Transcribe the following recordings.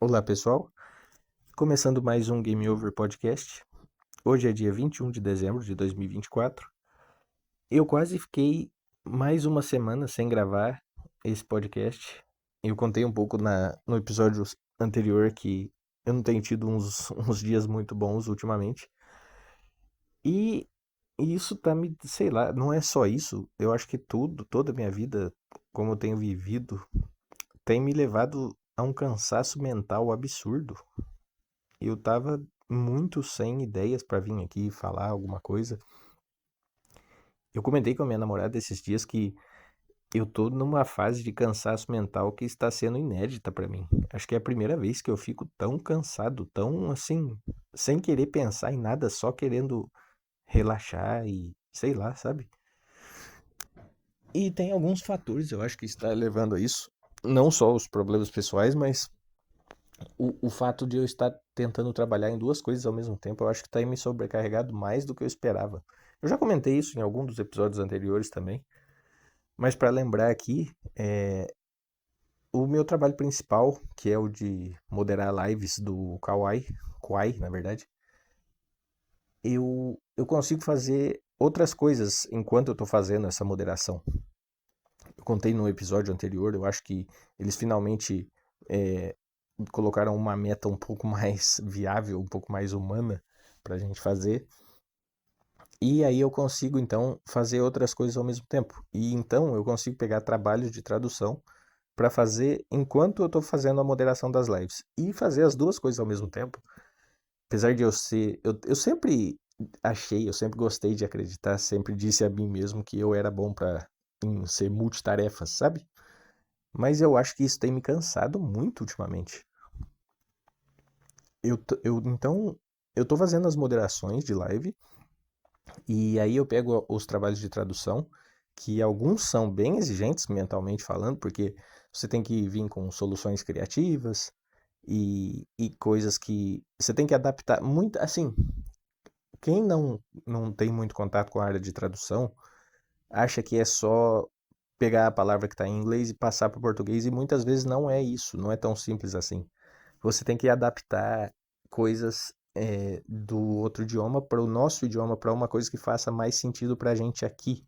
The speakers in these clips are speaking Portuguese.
Olá, pessoal. Começando mais um Game Over Podcast. Hoje é dia 21 de dezembro de 2024. Eu quase fiquei mais uma semana sem gravar esse podcast. Eu contei um pouco no episódio anterior que eu não tenho tido uns dias muito bons ultimamente. E isso tá me, sei lá, não é só isso. Eu acho que toda a minha vida, como eu tenho vivido, tem me levado a um cansaço mental absurdo. Eu tava muito sem ideias pra vir aqui falar alguma coisa. Eu comentei com a minha namorada esses dias que eu tô numa fase de cansaço mental que está sendo inédita pra mim. Acho que é a primeira vez que eu fico tão cansado, tão assim, sem querer pensar em nada, só querendo relaxar e sei lá, sabe? E tem alguns fatores, eu acho que está levando a isso. Não só os problemas pessoais, mas o fato de eu estar tentando trabalhar em duas coisas ao mesmo tempo, eu acho que está me sobrecarregado mais do que eu esperava. Eu já comentei isso em algum dos episódios anteriores também, mas para lembrar aqui, o meu trabalho principal, que é o de moderar lives do Kawaii, na verdade, eu consigo fazer outras coisas enquanto eu estou fazendo essa moderação. Eu contei no episódio anterior, eu acho que eles finalmente é, colocaram uma meta um pouco mais viável, um pouco mais humana para a gente fazer. E aí eu consigo então fazer outras coisas ao mesmo tempo. E então eu consigo pegar trabalhos de tradução para fazer enquanto eu estou fazendo a moderação das lives. E fazer as duas coisas ao mesmo tempo. Apesar de eu ser. Eu sempre achei, eu sempre gostei de acreditar, sempre disse a mim mesmo que eu era bom para ser multitarefas, sabe? Mas eu acho que isso tem me cansado muito ultimamente. Então, eu tô fazendo as moderações de live e aí eu pego os trabalhos de tradução, que alguns são bem exigentes mentalmente falando, porque você tem que vir com soluções criativas e coisas que você tem que adaptar muito, assim, quem não tem muito contato com a área de tradução, acha que é só pegar a palavra que está em inglês e passar para o português, e muitas vezes não é isso, não é tão simples assim. Você tem que adaptar coisas do outro idioma para o nosso idioma, para uma coisa que faça mais sentido para a gente aqui.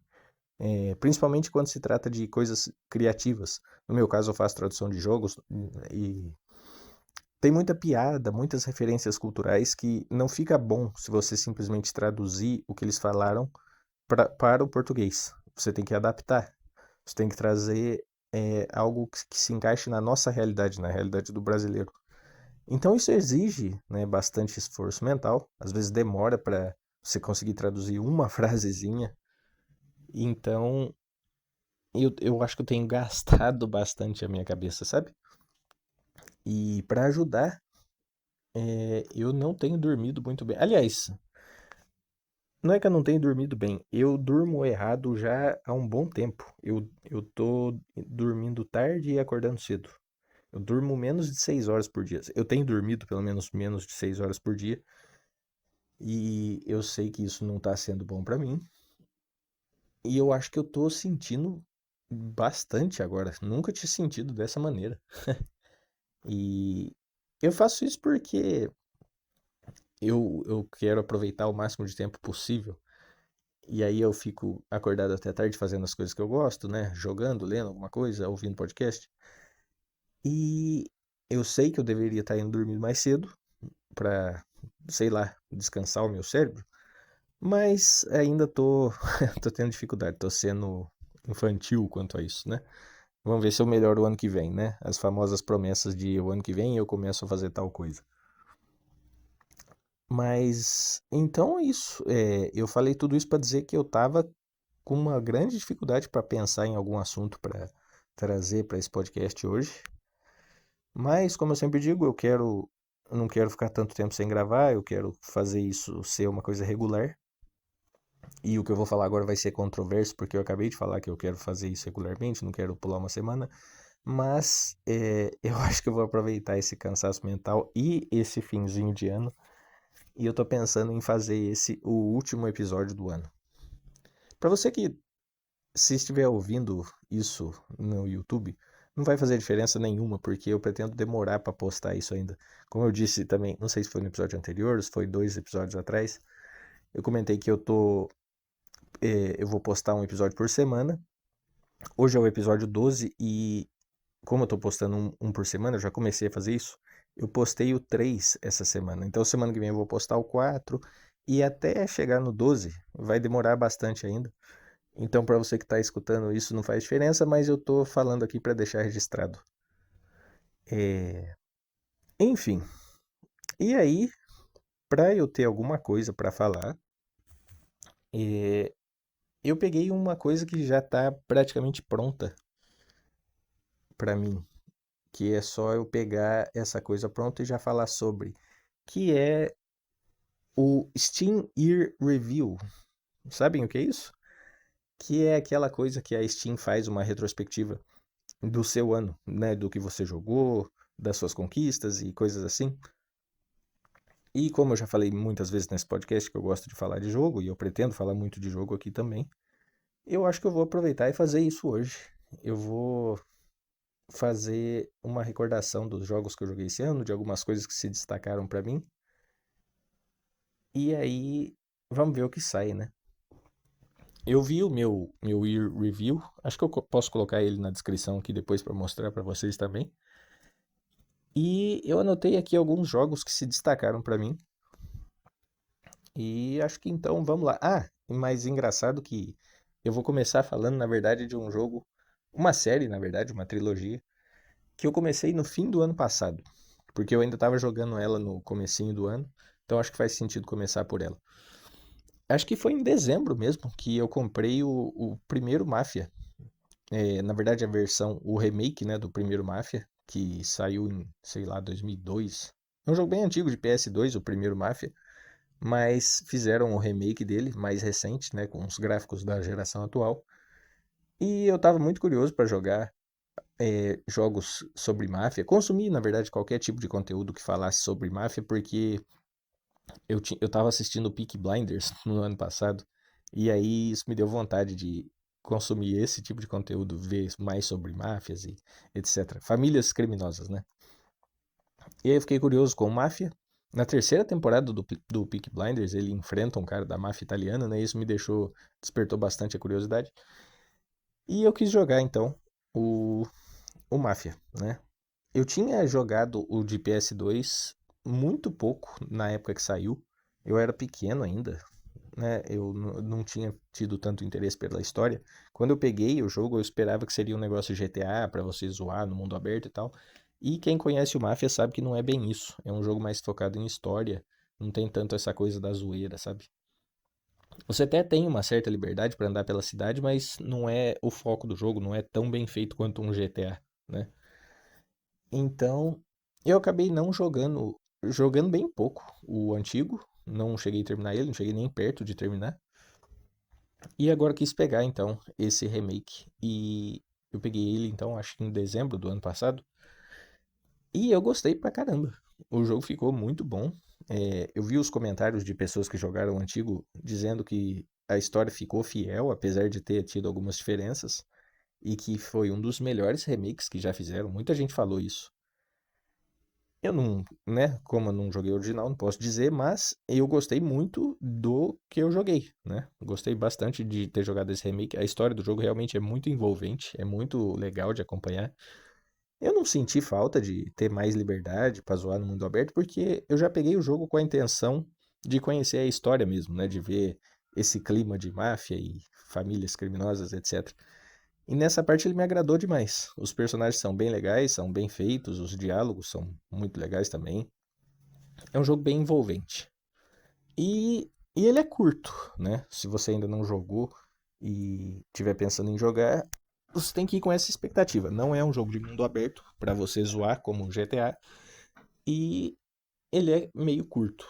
Principalmente quando se trata de coisas criativas. No meu caso, eu faço tradução de jogos e tem muita piada, muitas referências culturais que não fica bom se você simplesmente traduzir o que eles falaram para o português. Você tem que adaptar. Você tem que trazer algo que se encaixe na nossa realidade, na realidade do brasileiro. Então isso exige, né, bastante esforço mental. Às vezes demora para você conseguir traduzir uma frasezinha. Então eu acho que eu tenho gastado bastante a minha cabeça, sabe? E para ajudar, eu não tenho dormido muito bem. Aliás, não é que eu não tenho dormido bem, eu durmo errado já há um bom tempo. Eu tô dormindo tarde e acordando cedo. Eu durmo menos de 6 horas por dia. Eu tenho dormido pelo menos de 6 horas por dia. E eu sei que isso não tá sendo bom pra mim. E eu acho que eu tô sentindo bastante agora. Nunca tinha sentido dessa maneira. E eu faço isso porque eu quero aproveitar o máximo de tempo possível. E aí eu fico acordado até tarde fazendo as coisas que eu gosto, né? Jogando, lendo alguma coisa, ouvindo podcast. E eu sei que eu deveria estar indo dormir mais cedo pra, sei lá, descansar o meu cérebro. Mas ainda tô, tô tendo dificuldade, tô sendo infantil quanto a isso, né? Vamos ver se eu melhoro o ano que vem, né? As famosas promessas de o ano que vem eu começo a fazer tal coisa. Mas então é isso. Eu falei tudo isso para dizer que eu tava com uma grande dificuldade para pensar em algum assunto para trazer para esse podcast hoje. Mas, como eu sempre digo, eu não quero ficar tanto tempo sem gravar, eu quero fazer isso ser uma coisa regular. E o que eu vou falar agora vai ser controverso, porque eu acabei de falar que eu quero fazer isso regularmente, não quero pular uma semana. Mas eu acho que eu vou aproveitar esse cansaço mental e esse finzinho de ano. E eu tô pensando em fazer esse o último episódio do ano. Para você que se estiver ouvindo isso no YouTube, não vai fazer diferença nenhuma, porque eu pretendo demorar para postar isso ainda. Como eu disse também, não sei se foi no episódio anterior, se foi 2 episódios atrás, eu comentei que eu vou postar um episódio por semana. Hoje é o episódio 12 e como eu tô postando um por semana, eu já comecei a fazer isso. Eu postei o 3 essa semana. Então semana que vem eu vou postar o 4 e até chegar no 12 vai demorar bastante ainda. Então para você que está escutando isso não faz diferença, mas eu tô falando aqui para deixar registrado. Enfim, e aí, para eu ter alguma coisa para falar, é, eu peguei uma coisa que já está praticamente pronta para mim, que é só eu pegar essa coisa pronta e já falar sobre, que é o Steam Year Review. Sabem o que é isso? Que é aquela coisa que a Steam faz uma retrospectiva do seu ano, né, do que você jogou, das suas conquistas e coisas assim. E como eu já falei muitas vezes nesse podcast que eu gosto de falar de jogo, e eu pretendo falar muito de jogo aqui também, eu acho que eu vou aproveitar e fazer isso hoje. Eu vou fazer uma recordação dos jogos que eu joguei esse ano, de algumas coisas que se destacaram pra mim. E aí, vamos ver o que sai, né? Eu vi o meu Year Review, acho que eu posso colocar ele na descrição aqui depois pra mostrar pra vocês também. E eu anotei aqui alguns jogos que se destacaram pra mim. E acho que então vamos lá. Ah, mas engraçado que eu vou começar falando, na verdade, de um jogo, uma série, na verdade, uma trilogia, que eu comecei no fim do ano passado, porque eu ainda estava jogando ela no comecinho do ano, então acho que faz sentido começar por ela. Acho que foi em dezembro mesmo que eu comprei o primeiro Mafia. Na verdade, a versão, o remake, né, do primeiro Mafia, que saiu em, sei lá, 2002. É um jogo bem antigo de PS2, o primeiro Mafia. Mas fizeram o remake dele, mais recente, né, com os gráficos da geração atual. E eu estava muito curioso para jogar jogos sobre máfia. Consumir, na verdade, qualquer tipo de conteúdo que falasse sobre máfia, porque eu estava assistindo o Peaky Blinders no ano passado, e aí isso me deu vontade de consumir esse tipo de conteúdo, ver mais sobre máfias e etc. Famílias criminosas, né? E aí eu fiquei curioso com máfia. Na terceira temporada do Peaky Blinders, ele enfrenta um cara da máfia italiana, né? Isso me despertou bastante a curiosidade. E eu quis jogar, então, o, o Máfia, né? Eu tinha jogado o de PS2 muito pouco na época que saiu. Eu era pequeno ainda, né? Eu não tinha tido tanto interesse pela história. Quando eu peguei o jogo, eu esperava que seria um negócio GTA pra você zoar no mundo aberto e tal. E quem conhece o Mafia sabe que não é bem isso. É um jogo mais focado em história. Não tem tanto essa coisa da zoeira, sabe? Você até tem uma certa liberdade pra andar pela cidade, mas não é o foco do jogo, não é tão bem feito quanto um GTA, né? Então, eu acabei não jogando bem pouco o antigo. Não cheguei a terminar ele, não cheguei nem perto de terminar. E agora quis pegar então esse remake e eu peguei ele então acho que em dezembro do ano passado e eu gostei pra caramba. O jogo ficou muito bom. Eu vi os comentários de pessoas que jogaram o antigo dizendo que a história ficou fiel, apesar de ter tido algumas diferenças, e que foi um dos melhores remakes que já fizeram. Muita gente falou isso. Eu não, né, como eu não joguei o original, não posso dizer, mas eu gostei muito do que eu joguei, né? Gostei bastante de ter jogado esse remake. A história do jogo realmente é muito envolvente, é muito legal de acompanhar. Eu não senti falta de ter mais liberdade pra zoar no mundo aberto, porque eu já peguei o jogo com a intenção de conhecer a história mesmo, né? De ver esse clima de máfia e famílias criminosas, etc. E nessa parte ele me agradou demais. Os personagens são bem legais, são bem feitos, os diálogos são muito legais também. É um jogo bem envolvente. E ele é curto, né? Se você ainda não jogou e estiver pensando em jogar, você tem que ir com essa expectativa. Não é um jogo de mundo aberto para você zoar como o GTA. E ele é meio curto.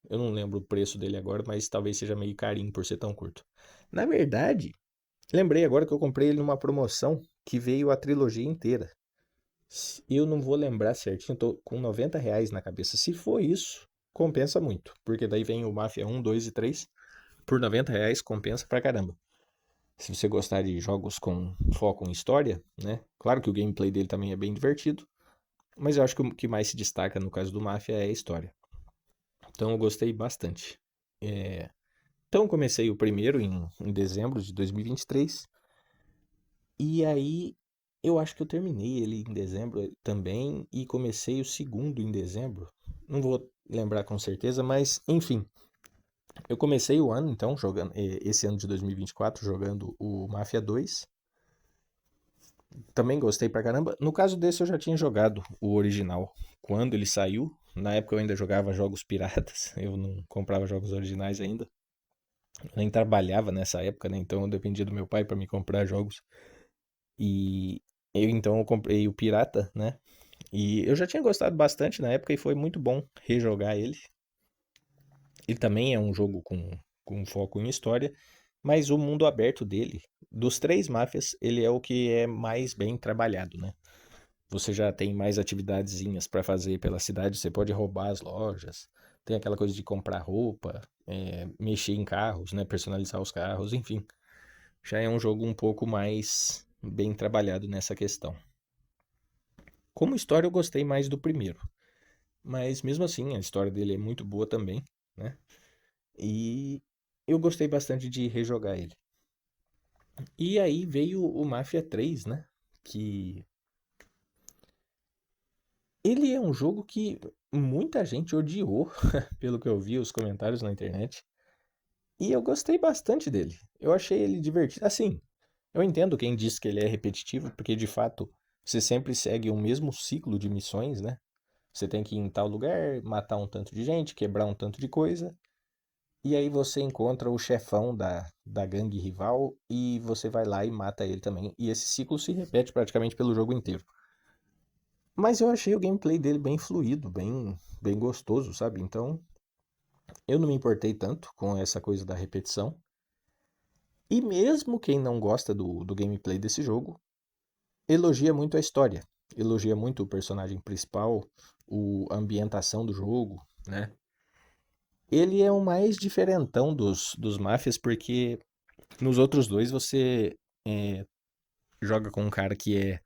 Eu não lembro o preço dele agora, mas talvez seja meio carinho por ser tão curto. Na verdade, lembrei agora que eu comprei ele numa promoção que veio a trilogia inteira. Eu não vou lembrar certinho, tô com R$ 90 na cabeça. Se for isso, compensa muito. Porque daí vem o Mafia 1, 2 e 3. Por R$ 90 compensa pra caramba. Se você gostar de jogos com foco em história, né? Claro que o gameplay dele também é bem divertido, mas eu acho que o que mais se destaca no caso do Mafia é a história. Então eu gostei bastante. É, Então eu comecei o primeiro em dezembro de 2023, e aí eu acho que eu terminei ele em dezembro também, e comecei o segundo em dezembro. Não vou lembrar com certeza, mas enfim. Eu comecei o ano, então, jogando esse ano de 2024, jogando o Mafia 2. Também gostei pra caramba. No caso desse, eu já tinha jogado o original quando ele saiu. Na época eu ainda jogava jogos piratas, eu não comprava jogos originais ainda. Eu nem trabalhava nessa época, né? Então eu dependia do meu pai pra me comprar jogos. E eu comprei o pirata, né? E eu já tinha gostado bastante na época e foi muito bom rejogar ele. Ele também é um jogo com foco em história, mas o mundo aberto dele, dos três máfias, ele é o que é mais bem trabalhado, né? Você já tem mais atividadezinhas para fazer pela cidade, você pode roubar as lojas, tem aquela coisa de comprar roupa, mexer em carros, né? Personalizar os carros, enfim. Já é um jogo um pouco mais bem trabalhado nessa questão. Como história, eu gostei mais do primeiro, mas mesmo assim, a história dele é muito boa também, né? E eu gostei bastante de rejogar ele. E aí veio o Mafia 3, né? Que ele é um jogo que muita gente odiou, pelo que eu vi os comentários na internet. E eu gostei bastante dele. Eu achei ele divertido. Assim, eu entendo quem diz que ele é repetitivo, porque de fato você sempre segue o mesmo ciclo de missões, né? Você tem que ir em tal lugar, matar um tanto de gente, quebrar um tanto de coisa. E aí você encontra o chefão da gangue rival e você vai lá e mata ele também. E esse ciclo se repete praticamente pelo jogo inteiro. Mas eu achei o gameplay dele bem fluido, bem gostoso, sabe? Então eu não me importei tanto com essa coisa da repetição. E mesmo quem não gosta do gameplay desse jogo, elogia muito a história. Elogia muito o personagem principal, a ambientação do jogo, né? Ele é o mais diferentão dos máfias, porque nos outros dois você é, joga com um cara que é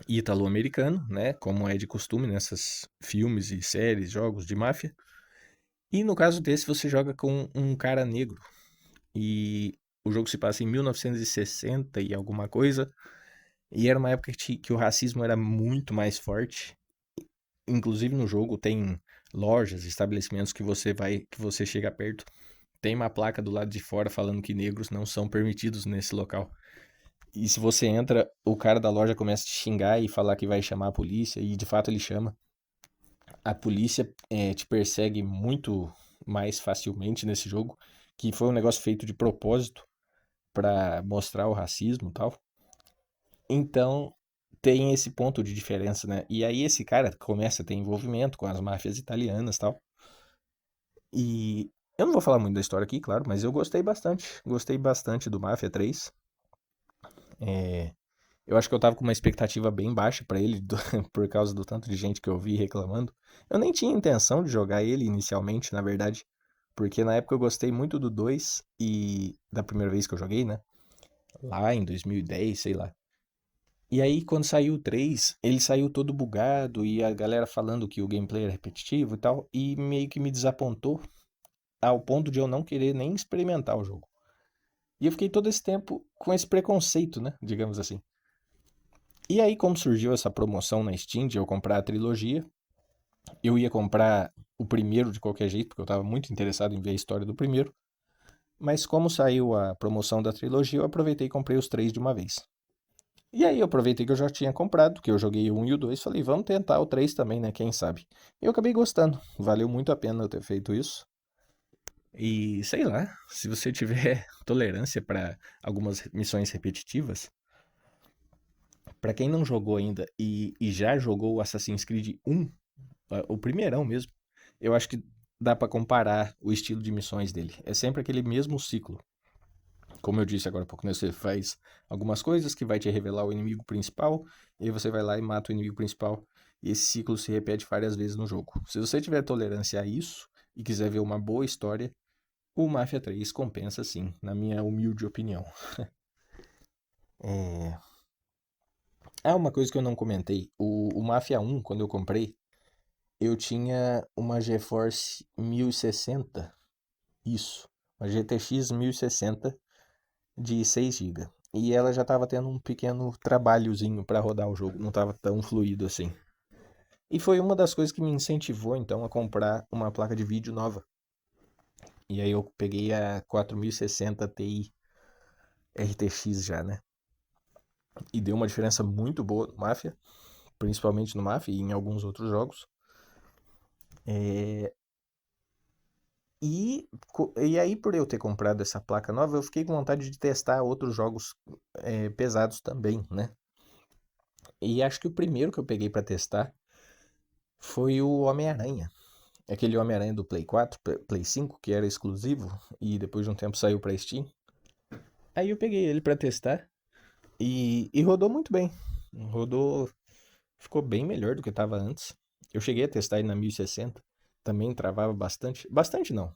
ítalo-americano, né? Como é de costume nessas filmes e séries, jogos de máfia. E no caso desse você joga com um cara negro. E o jogo se passa em 1960 e alguma coisa. E era uma época que o racismo era muito mais forte. Inclusive no jogo tem lojas, estabelecimentos que você chega perto, tem uma placa do lado de fora falando que negros não são permitidos nesse local. E se você entra, o cara da loja começa a te xingar e falar que vai chamar a polícia, e de fato ele chama. A polícia te persegue muito mais facilmente nesse jogo, que foi um negócio feito de propósito pra mostrar o racismo e tal. Então tem esse ponto de diferença, né? E aí esse cara começa a ter envolvimento com as máfias italianas e tal. E eu não vou falar muito da história aqui, claro, mas eu gostei bastante. Gostei bastante do Mafia 3. É, Eu acho que eu tava com uma expectativa bem baixa pra ele, por causa do tanto de gente que eu vi reclamando. Eu nem tinha intenção de jogar ele inicialmente, na verdade, porque na época eu gostei muito do 2 e da primeira vez que eu joguei, né? Lá em 2010, sei lá. E aí, quando saiu o 3, ele saiu todo bugado e a galera falando que o gameplay era repetitivo e tal, e meio que me desapontou ao ponto de eu não querer nem experimentar o jogo. E eu fiquei todo esse tempo com esse preconceito, né? Digamos assim. E aí, como surgiu essa promoção na Steam de eu comprar a trilogia, eu ia comprar o primeiro de qualquer jeito, porque eu estava muito interessado em ver a história do primeiro. Mas como saiu a promoção da trilogia, eu aproveitei e comprei os três de uma vez. E aí eu aproveitei que eu já tinha comprado, que eu joguei o 1 e o 2, falei, vamos tentar o 3 também, né? Quem sabe? E eu acabei gostando. Valeu muito a pena eu ter feito isso. E sei lá, se você tiver tolerância para algumas missões repetitivas, para quem não jogou ainda e já jogou o Assassin's Creed 1, o primeirão mesmo, eu acho que dá pra comparar o estilo de missões dele. É sempre aquele mesmo ciclo. Como eu disse agora há pouco, né? Você faz algumas coisas que vai te revelar o inimigo principal, e aí você vai lá e mata o inimigo principal. E esse ciclo se repete várias vezes no jogo. Se você tiver tolerância a isso e quiser ver uma boa história, o Mafia 3 compensa sim, na minha humilde opinião. É... Ah, uma coisa que eu não comentei. O Mafia 1, quando eu comprei, eu tinha uma GeForce 1060. Isso. Uma GTX 1060 de 6 GB. E ela já estava tendo um pequeno trabalhozinho para rodar o jogo. Não estava tão fluido assim. E foi uma das coisas que me incentivou, então, a comprar uma placa de vídeo nova. E aí eu peguei a 4060 Ti RTX já, né? E deu uma diferença muito boa no Mafia, principalmente no Mafia e em alguns outros jogos. É, e aí, por eu ter comprado essa placa nova, eu fiquei com vontade de testar outros jogos pesados também, né? E acho que o primeiro que eu peguei pra testar foi o Homem-Aranha. Aquele Homem-Aranha do Play 4, Play 5, que era exclusivo e depois de um tempo saiu pra Steam. Aí eu peguei ele pra testar e rodou muito bem. Rodou, ficou bem melhor do que estava antes. Eu cheguei a testar ele na 1060, também travava bastante. Bastante não.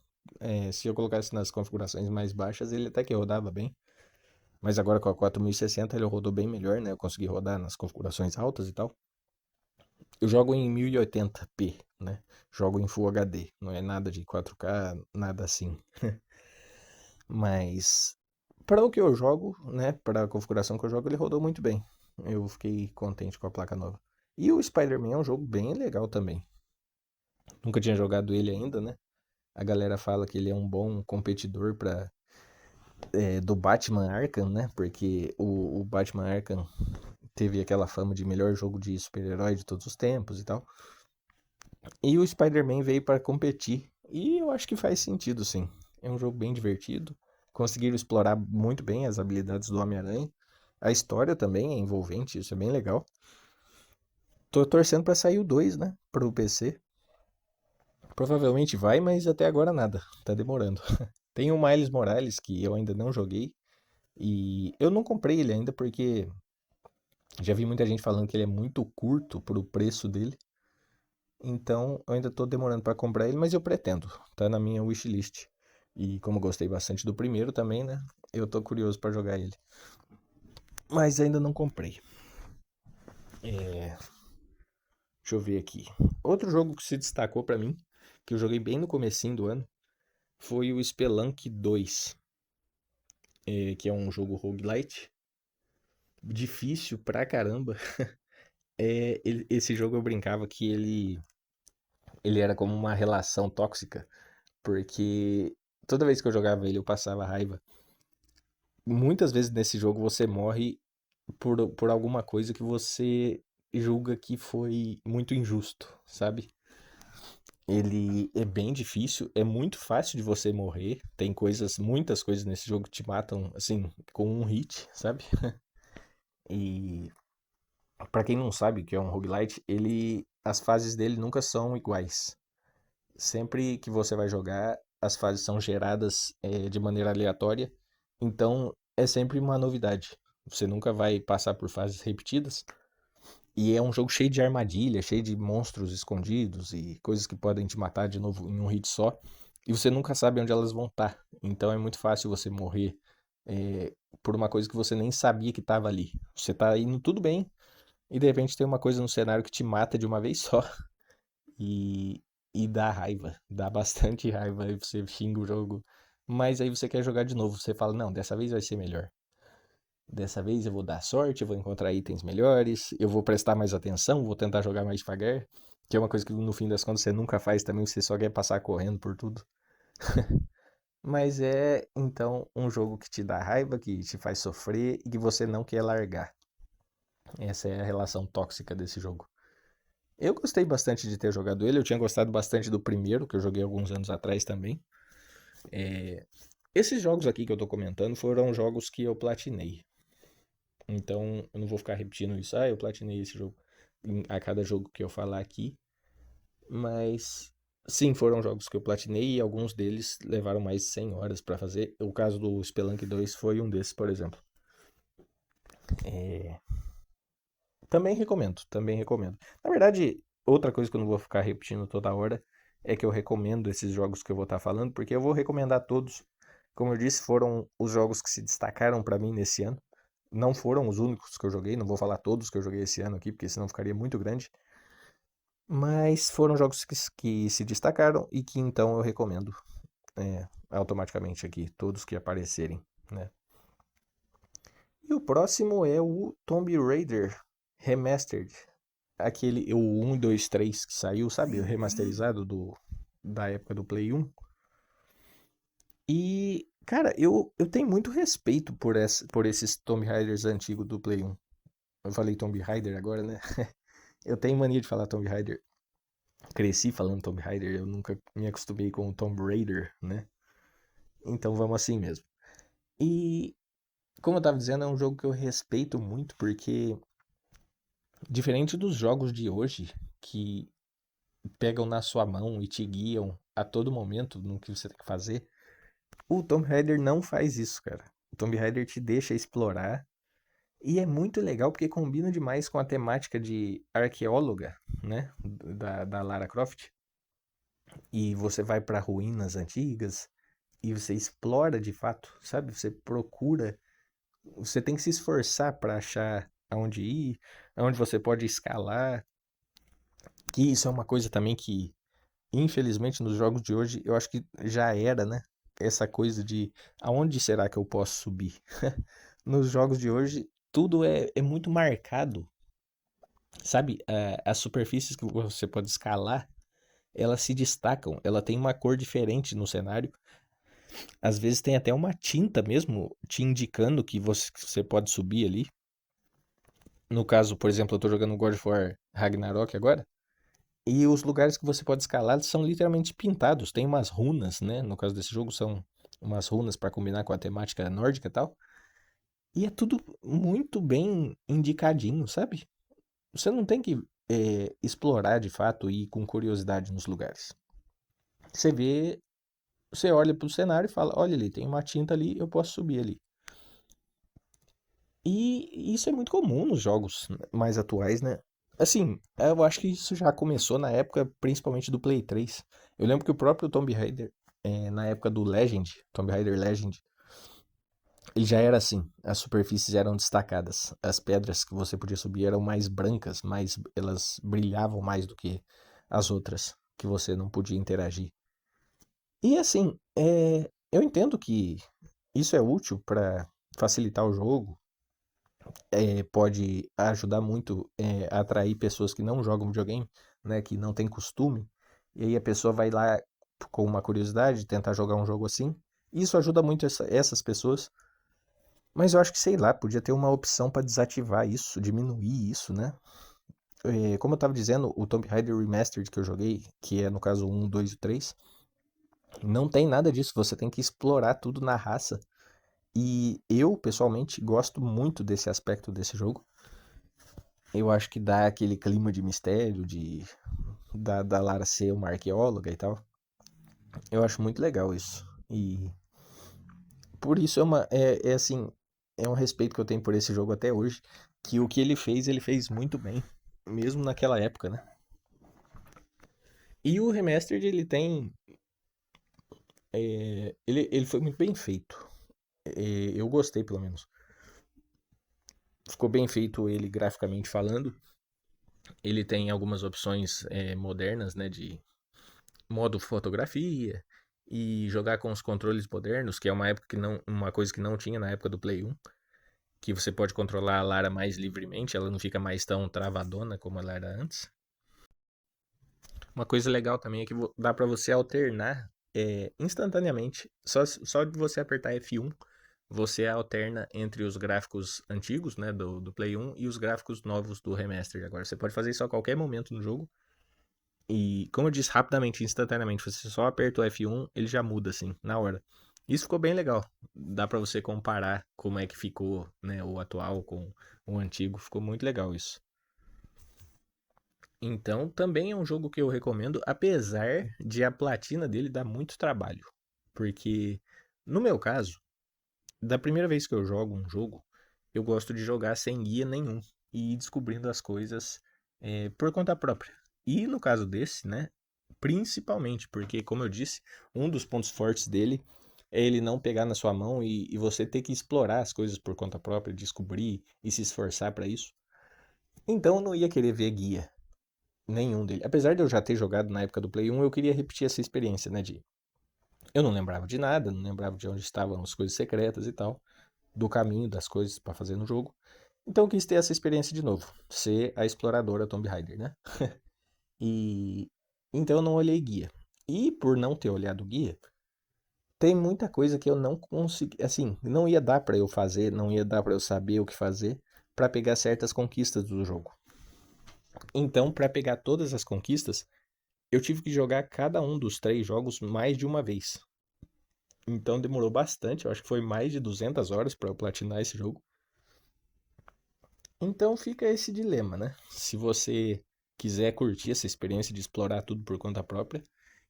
Se eu colocasse nas configurações mais baixas, ele até que rodava bem. Mas agora com a 4060 ele rodou bem melhor, né? Eu consegui rodar nas configurações altas e tal. Eu jogo em 1080p, né? Jogo em Full HD, não é nada de 4K, nada assim. Mas para o que eu jogo, né? Para a configuração que eu jogo, ele rodou muito bem. Eu fiquei contente com a placa nova. E o Spider-Man é um jogo bem legal também. Nunca tinha jogado ele ainda, né? A galera fala que ele é um bom competidor do Batman Arkham, né? Porque o Batman Arkham teve aquela fama de melhor jogo de super-herói de todos os tempos e tal. E o Spider-Man veio para competir. E eu acho que faz sentido, sim. É um jogo bem divertido. Conseguiram explorar muito bem as habilidades do Homem-Aranha. A história também é envolvente, isso é bem legal. Tô torcendo para sair o 2, né? Pro PC. Provavelmente vai, mas até agora nada. Tá demorando. Tem o Miles Morales, que eu ainda não joguei. E eu não comprei ele ainda porque já vi muita gente falando que ele é muito curto pro preço dele. Então eu ainda tô demorando para comprar ele, mas eu pretendo. Tá na minha wishlist. E como eu gostei bastante do primeiro também, né? Eu tô curioso para jogar ele. Mas ainda não comprei. É, deixa eu ver aqui. Outro jogo que se destacou para mim, que eu joguei bem no comecinho do ano, foi o Spelunk 2, que é um jogo roguelite. Difícil pra caramba. Esse jogo eu brincava que ele era como uma relação tóxica, porque toda vez que eu jogava ele eu passava raiva. Muitas vezes nesse jogo você morre por alguma coisa que você julga que foi muito injusto, sabe? Ele é bem difícil, é muito fácil de você morrer. Tem coisas, muitas coisas nesse jogo que te matam, assim, com um hit, sabe? E pra quem não sabe o que é um roguelite, as fases dele nunca são iguais. Sempre que você vai jogar, as fases são geradas de maneira aleatória, então é sempre uma novidade. Você nunca vai passar por fases repetidas. E é um jogo cheio de armadilha, cheio de monstros escondidos e coisas que podem te matar de novo em um hit só. E você nunca sabe onde elas vão estar. Então é muito fácil você morrer é, por uma coisa que você nem sabia que estava ali. Você tá indo tudo bem e de repente tem uma coisa no cenário que te mata de uma vez só. E, e dá raiva, dá bastante raiva. Aí você xinga o jogo. Mas aí você quer jogar de novo. Você fala, não, dessa vez vai ser melhor. Dessa vez eu vou dar sorte, eu vou encontrar itens melhores, eu vou prestar mais atenção, vou tentar jogar mais devagar. Que é uma coisa que no fim das contas você nunca faz também, você só quer passar correndo por tudo. Mas é então um jogo que te dá raiva, que te faz sofrer e que você não quer largar. Essa é a relação tóxica desse jogo. Eu gostei bastante de ter jogado ele, eu tinha gostado bastante do primeiro, que eu joguei alguns anos atrás também. Esses jogos aqui que eu tô comentando foram jogos que eu platinei. Então, eu não vou ficar repetindo isso. Ah, eu platinei esse jogo a cada jogo que eu falar aqui. Mas, sim, foram jogos que eu platinei e alguns deles levaram mais de 100 horas pra fazer. O caso do Spelunk 2 foi um desses, por exemplo. É, também recomendo, também recomendo. Na verdade, outra coisa que eu não vou ficar repetindo toda hora é que eu recomendo esses jogos que eu vou estar falando, porque eu vou recomendar todos. Como eu disse, foram os jogos que se destacaram pra mim nesse ano. Não foram os únicos que eu joguei, não vou falar todos que eu joguei esse ano aqui, porque senão ficaria muito grande. Mas foram jogos que se destacaram e que então eu recomendo automaticamente aqui, todos que aparecerem, né? E o próximo é o Tomb Raider Remastered. Aquele, o 1, 2, 3 que saiu, sabe? O remasterizado da época do Play 1. E, cara, eu tenho muito respeito por esses Tomb Raiders antigos do Play 1. Eu falei Tomb Raider agora, né? Eu tenho mania de falar Tomb Raider. Cresci falando Tomb Raider, eu nunca me acostumei com o Tomb Raider, né? Então vamos assim mesmo. E, como eu tava dizendo, é um jogo que eu respeito muito porque, diferente dos jogos de hoje, que pegam na sua mão e te guiam a todo momento no que você tem que fazer, o Tomb Raider não faz isso, cara. O Tomb Raider te deixa explorar e é muito legal porque combina demais com a temática de arqueóloga, né, da Lara Croft. E você vai para ruínas antigas e você explora de fato, sabe? Você procura, você tem que se esforçar para achar aonde ir, aonde você pode escalar. Que isso é uma coisa também que, infelizmente, nos jogos de hoje, eu acho que já era, né? Essa coisa de aonde será que eu posso subir? Nos jogos de hoje, tudo é muito marcado, sabe? As superfícies que você pode escalar, elas se destacam, ela tem uma cor diferente no cenário. Às vezes tem até uma tinta mesmo te indicando que você pode subir ali. No caso, por exemplo, eu tô jogando God of War Ragnarok agora. E os lugares que você pode escalar são literalmente pintados. Tem umas runas, né? No caso desse jogo, são umas runas para combinar com a temática nórdica e tal. E é tudo muito bem indicadinho, sabe? Você não tem que explorar de fato e ir com curiosidade nos lugares. Você vê, você olha pro cenário e fala: olha ali, tem uma tinta ali, eu posso subir ali. E isso é muito comum nos jogos mais atuais, né? Assim, eu acho que isso já começou na época principalmente do Play 3. Eu lembro que o próprio Tomb Raider, na época do Legend, Tomb Raider Legend, ele já era assim. As superfícies eram destacadas. As pedras que você podia subir eram mais brancas, elas brilhavam mais do que as outras que você não podia interagir. E assim, eu entendo que isso é útil para facilitar o jogo, pode ajudar muito a atrair pessoas que não jogam videogame, né, que não tem costume, e aí a pessoa vai lá com uma curiosidade, tentar jogar um jogo assim. Isso ajuda muito essas pessoas, mas eu acho que, sei lá, podia ter uma opção para desativar isso, diminuir isso, né? Como eu tava dizendo, o Tomb Raider Remastered que eu joguei, que é no caso o 1, 2 e 3, não tem nada disso, você tem que explorar tudo na raça. E eu, pessoalmente, gosto muito desse aspecto desse jogo. Eu acho que dá aquele clima de mistério, da Lara ser uma arqueóloga e tal. Eu acho muito legal isso. E por isso é assim, é um respeito que eu tenho por esse jogo até hoje, que o que ele fez muito bem, mesmo naquela época, né? E o Remastered, ele tem, ele foi muito bem feito. Eu gostei, pelo menos. Ficou bem feito ele graficamente falando. Ele tem algumas opções modernas, né, de modo fotografia e jogar com os controles modernos, que é uma coisa que não tinha na época do Play 1, que você pode controlar a Lara mais livremente, ela não fica mais tão travadona como ela era antes. Uma coisa legal também é que dá para você alternar instantaneamente. Só de você apertar F1, você alterna entre os gráficos antigos, né, do Play 1 e os gráficos novos do Remastered. Agora você pode fazer isso a qualquer momento no jogo. E, como eu disse, rapidamente, instantaneamente, você só aperta o F1, ele já muda, assim, na hora. Isso ficou bem legal. Dá pra você comparar como é que ficou, né, o atual com o antigo. Ficou muito legal isso. Então, também é um jogo que eu recomendo, apesar de a platina dele dar muito trabalho. Porque, no meu caso, da primeira vez que eu jogo um jogo, eu gosto de jogar sem guia nenhum e ir descobrindo as coisas por conta própria. E no caso desse, né, principalmente porque, como eu disse, um dos pontos fortes dele É ele não pegar na sua mão e você ter que explorar as coisas por conta própria, descobrir e se esforçar pra isso. Então eu não ia querer ver guia nenhum dele. Apesar de eu já ter jogado na época do Play 1, eu queria repetir essa experiência, né, de eu não lembrava de nada, não lembrava de onde estavam as coisas secretas e tal, do caminho das coisas pra fazer no jogo. Então eu quis ter essa experiência de novo, ser a exploradora Tomb Raider, né? E então eu não olhei guia. E por não ter olhado o guia, tem muita coisa que eu não consegui, assim, não ia dar pra eu fazer, não ia dar pra eu saber o que fazer pra pegar certas conquistas do jogo. Então, pra pegar todas as conquistas, eu tive que jogar cada um dos 3 jogos mais de uma vez. Então demorou bastante, eu acho que foi mais de 200 horas pra eu platinar esse jogo. Então fica esse dilema, né? Se você quiser curtir essa experiência de explorar tudo por conta própria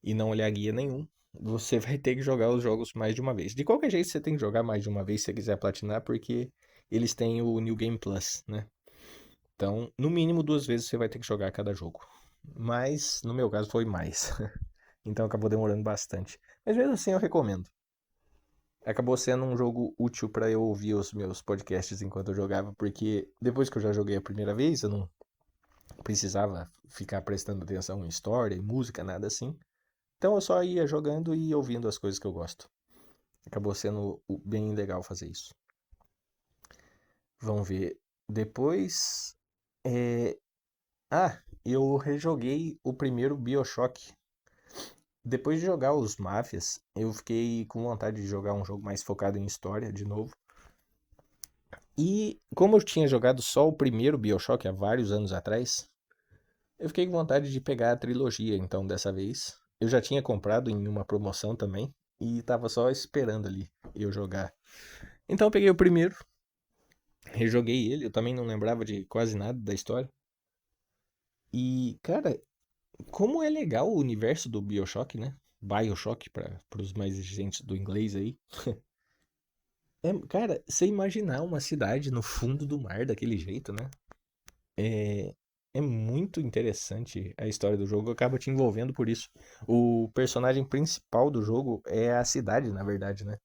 e não olhar guia nenhum, você vai ter que jogar os jogos mais de uma vez. De qualquer jeito, você tem que jogar mais de uma vez se você quiser platinar, porque eles têm o New Game Plus, né? Então, no mínimo 2 vezes você vai ter que jogar cada jogo. Mas, no meu caso, foi mais. Então acabou demorando bastante. Mas mesmo assim, eu recomendo. Acabou sendo um jogo útil para eu ouvir os meus podcasts enquanto eu jogava, porque depois que eu já joguei a primeira vez, eu não precisava ficar prestando atenção em história, em música, nada assim. Então eu só ia jogando e ouvindo as coisas que eu gosto. Acabou sendo bem legal fazer isso. Vamos ver. Depois. é, Ah, eu rejoguei o primeiro BioShock. Depois de jogar os Máfias, eu fiquei com vontade de jogar um jogo mais focado em história de novo. E como eu tinha jogado só o primeiro BioShock há vários anos atrás, eu fiquei com vontade de pegar a trilogia, então dessa vez. Eu já tinha comprado em uma promoção também e tava só esperando ali eu jogar. Então eu peguei o primeiro, rejoguei ele, eu também não lembrava de quase nada da história. E, cara, como é legal o universo do BioShock, né? BioShock para os mais exigentes do inglês aí. Cara, você imaginar uma cidade no fundo do mar daquele jeito, né? É, é muito interessante a história do jogo, acaba te envolvendo por isso. O personagem principal do jogo é a cidade, na verdade, né?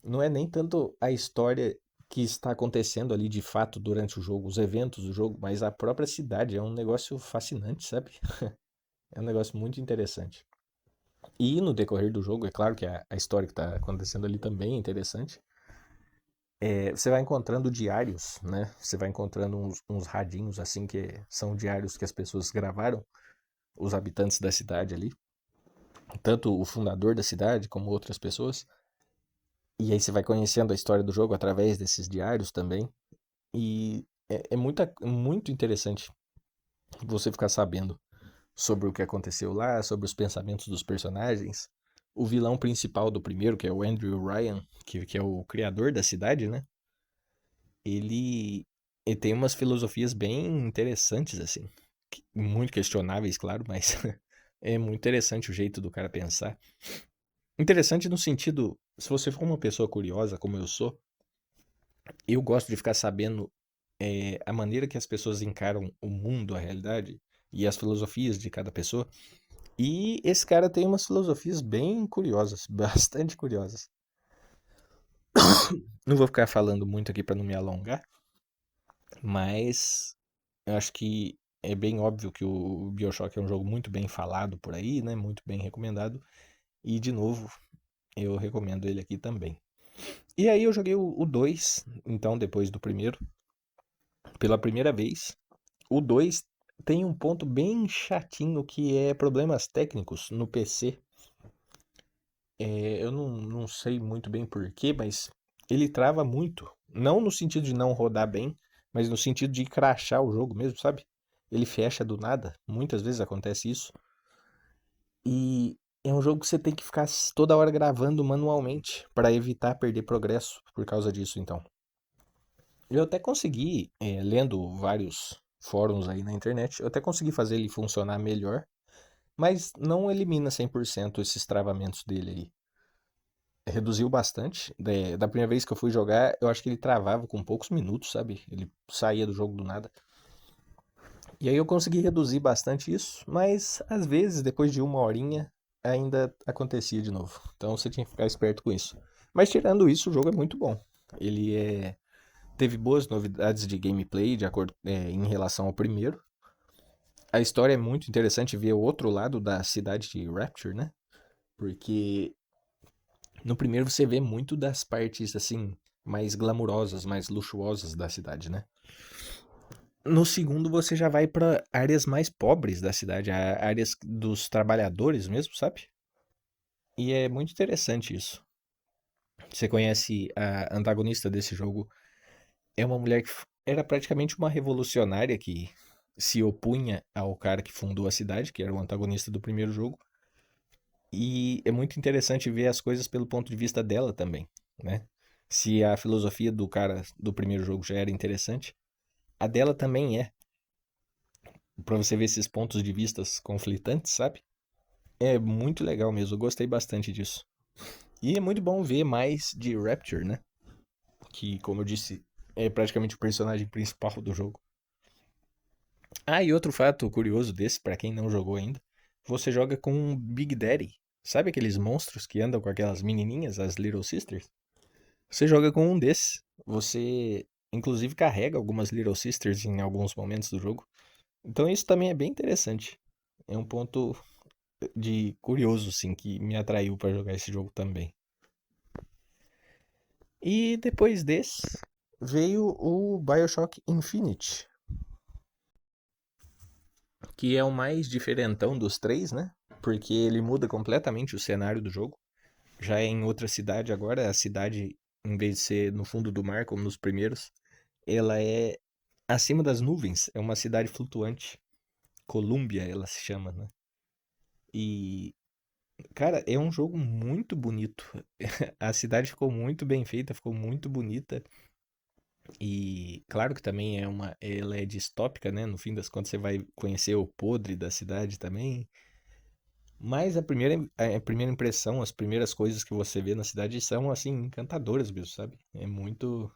Não é nem tanto a história que está acontecendo ali de fato durante o jogo, os eventos do jogo, mas a própria cidade. É um negócio fascinante, sabe? É um negócio muito interessante. E no decorrer do jogo, é claro que a história que está acontecendo ali também é interessante. Você vai encontrando diários, né? Você vai encontrando uns radinhos assim que são diários que as pessoas gravaram, os habitantes da cidade ali, tanto o fundador da cidade como outras pessoas. E aí você vai conhecendo a história do jogo através desses diários também. E muito interessante você ficar sabendo sobre o que aconteceu lá, sobre os pensamentos dos personagens. O vilão principal do primeiro, que é o Andrew Ryan, que é o criador da cidade, né? Ele, ele tem umas filosofias bem interessantes, assim. Muito questionáveis, claro, mas é muito interessante o jeito do cara pensar. Interessante no sentido, se você for uma pessoa curiosa, como eu sou, eu gosto de ficar sabendo a maneira que as pessoas encaram o mundo, a realidade e as filosofias de cada pessoa. E esse cara tem umas filosofias bem curiosas, bastante curiosas. Não vou ficar falando muito aqui para não me alongar, mas eu acho que é bem óbvio que o BioShock é um jogo muito bem falado por aí, né? Muito bem recomendado. E de novo, eu recomendo ele aqui também. E aí eu joguei o 2, então depois do primeiro, pela primeira vez. O 2 tem um ponto bem chatinho que é problemas técnicos no PC. Eu não sei muito bem porquê, mas ele trava muito. Não no sentido de não rodar bem, mas no sentido de crashar o jogo mesmo, sabe? Ele fecha do nada. Muitas vezes acontece isso. E é um jogo que você tem que ficar toda hora gravando manualmente para evitar perder progresso por causa disso, então. Eu até consegui, lendo vários fóruns aí na internet, eu até consegui fazer ele funcionar melhor, mas não elimina 100% esses travamentos dele aí. Reduziu bastante. Da primeira vez que eu fui jogar, eu acho que ele travava com poucos minutos, sabe? Ele saía do jogo do nada. E aí eu consegui reduzir bastante isso, mas às vezes, depois de uma horinha, ainda acontecia de novo. Então você tinha que ficar esperto com isso. Mas tirando isso, o jogo é muito bom. Ele teve boas novidades de gameplay de acordo, em relação ao primeiro. A história é muito interessante ver o outro lado da cidade de Rapture, né? Porque no primeiro você vê muito das partes assim mais glamurosas, mais luxuosas da cidade, né? No segundo você já vai pra áreas mais pobres da cidade, áreas dos trabalhadores mesmo, sabe? E é muito interessante isso. Você conhece a antagonista desse jogo? É uma mulher que era praticamente uma revolucionária que se opunha ao cara que fundou a cidade, que era o antagonista do primeiro jogo. E é muito interessante ver as coisas pelo ponto de vista dela também, né? Se a filosofia do cara do primeiro jogo já era interessante, a dela também é. Pra você ver esses pontos de vistas conflitantes, sabe? É muito legal mesmo, eu gostei bastante disso. E é muito bom ver mais de Rapture, né? Que, como eu disse, é praticamente o personagem principal do jogo. Ah, e outro fato curioso desse, pra quem não jogou ainda, você joga com um Big Daddy. Sabe aqueles monstros que andam com aquelas menininhas, as Little Sisters? Você joga com um desses. Você, inclusive, carrega algumas Little Sisters em alguns momentos do jogo. Então isso também é bem interessante. É um ponto de curioso, sim, que me atraiu pra jogar esse jogo também. E depois desse, veio o BioShock Infinite, que é o mais diferentão dos três, né? Porque ele muda completamente o cenário do jogo. Já é em outra cidade agora, a cidade, em vez de ser no fundo do mar, como nos primeiros, ela é acima das nuvens, é uma cidade flutuante. Columbia, ela se chama, né? E, cara, é um jogo muito bonito. A cidade ficou muito bem feita, ficou muito bonita. E claro que também ela é distópica, né? No fim das contas você vai conhecer o podre da cidade também. Mas a primeira impressão, as primeiras coisas que você vê na cidade são assim encantadoras mesmo, sabe? É muito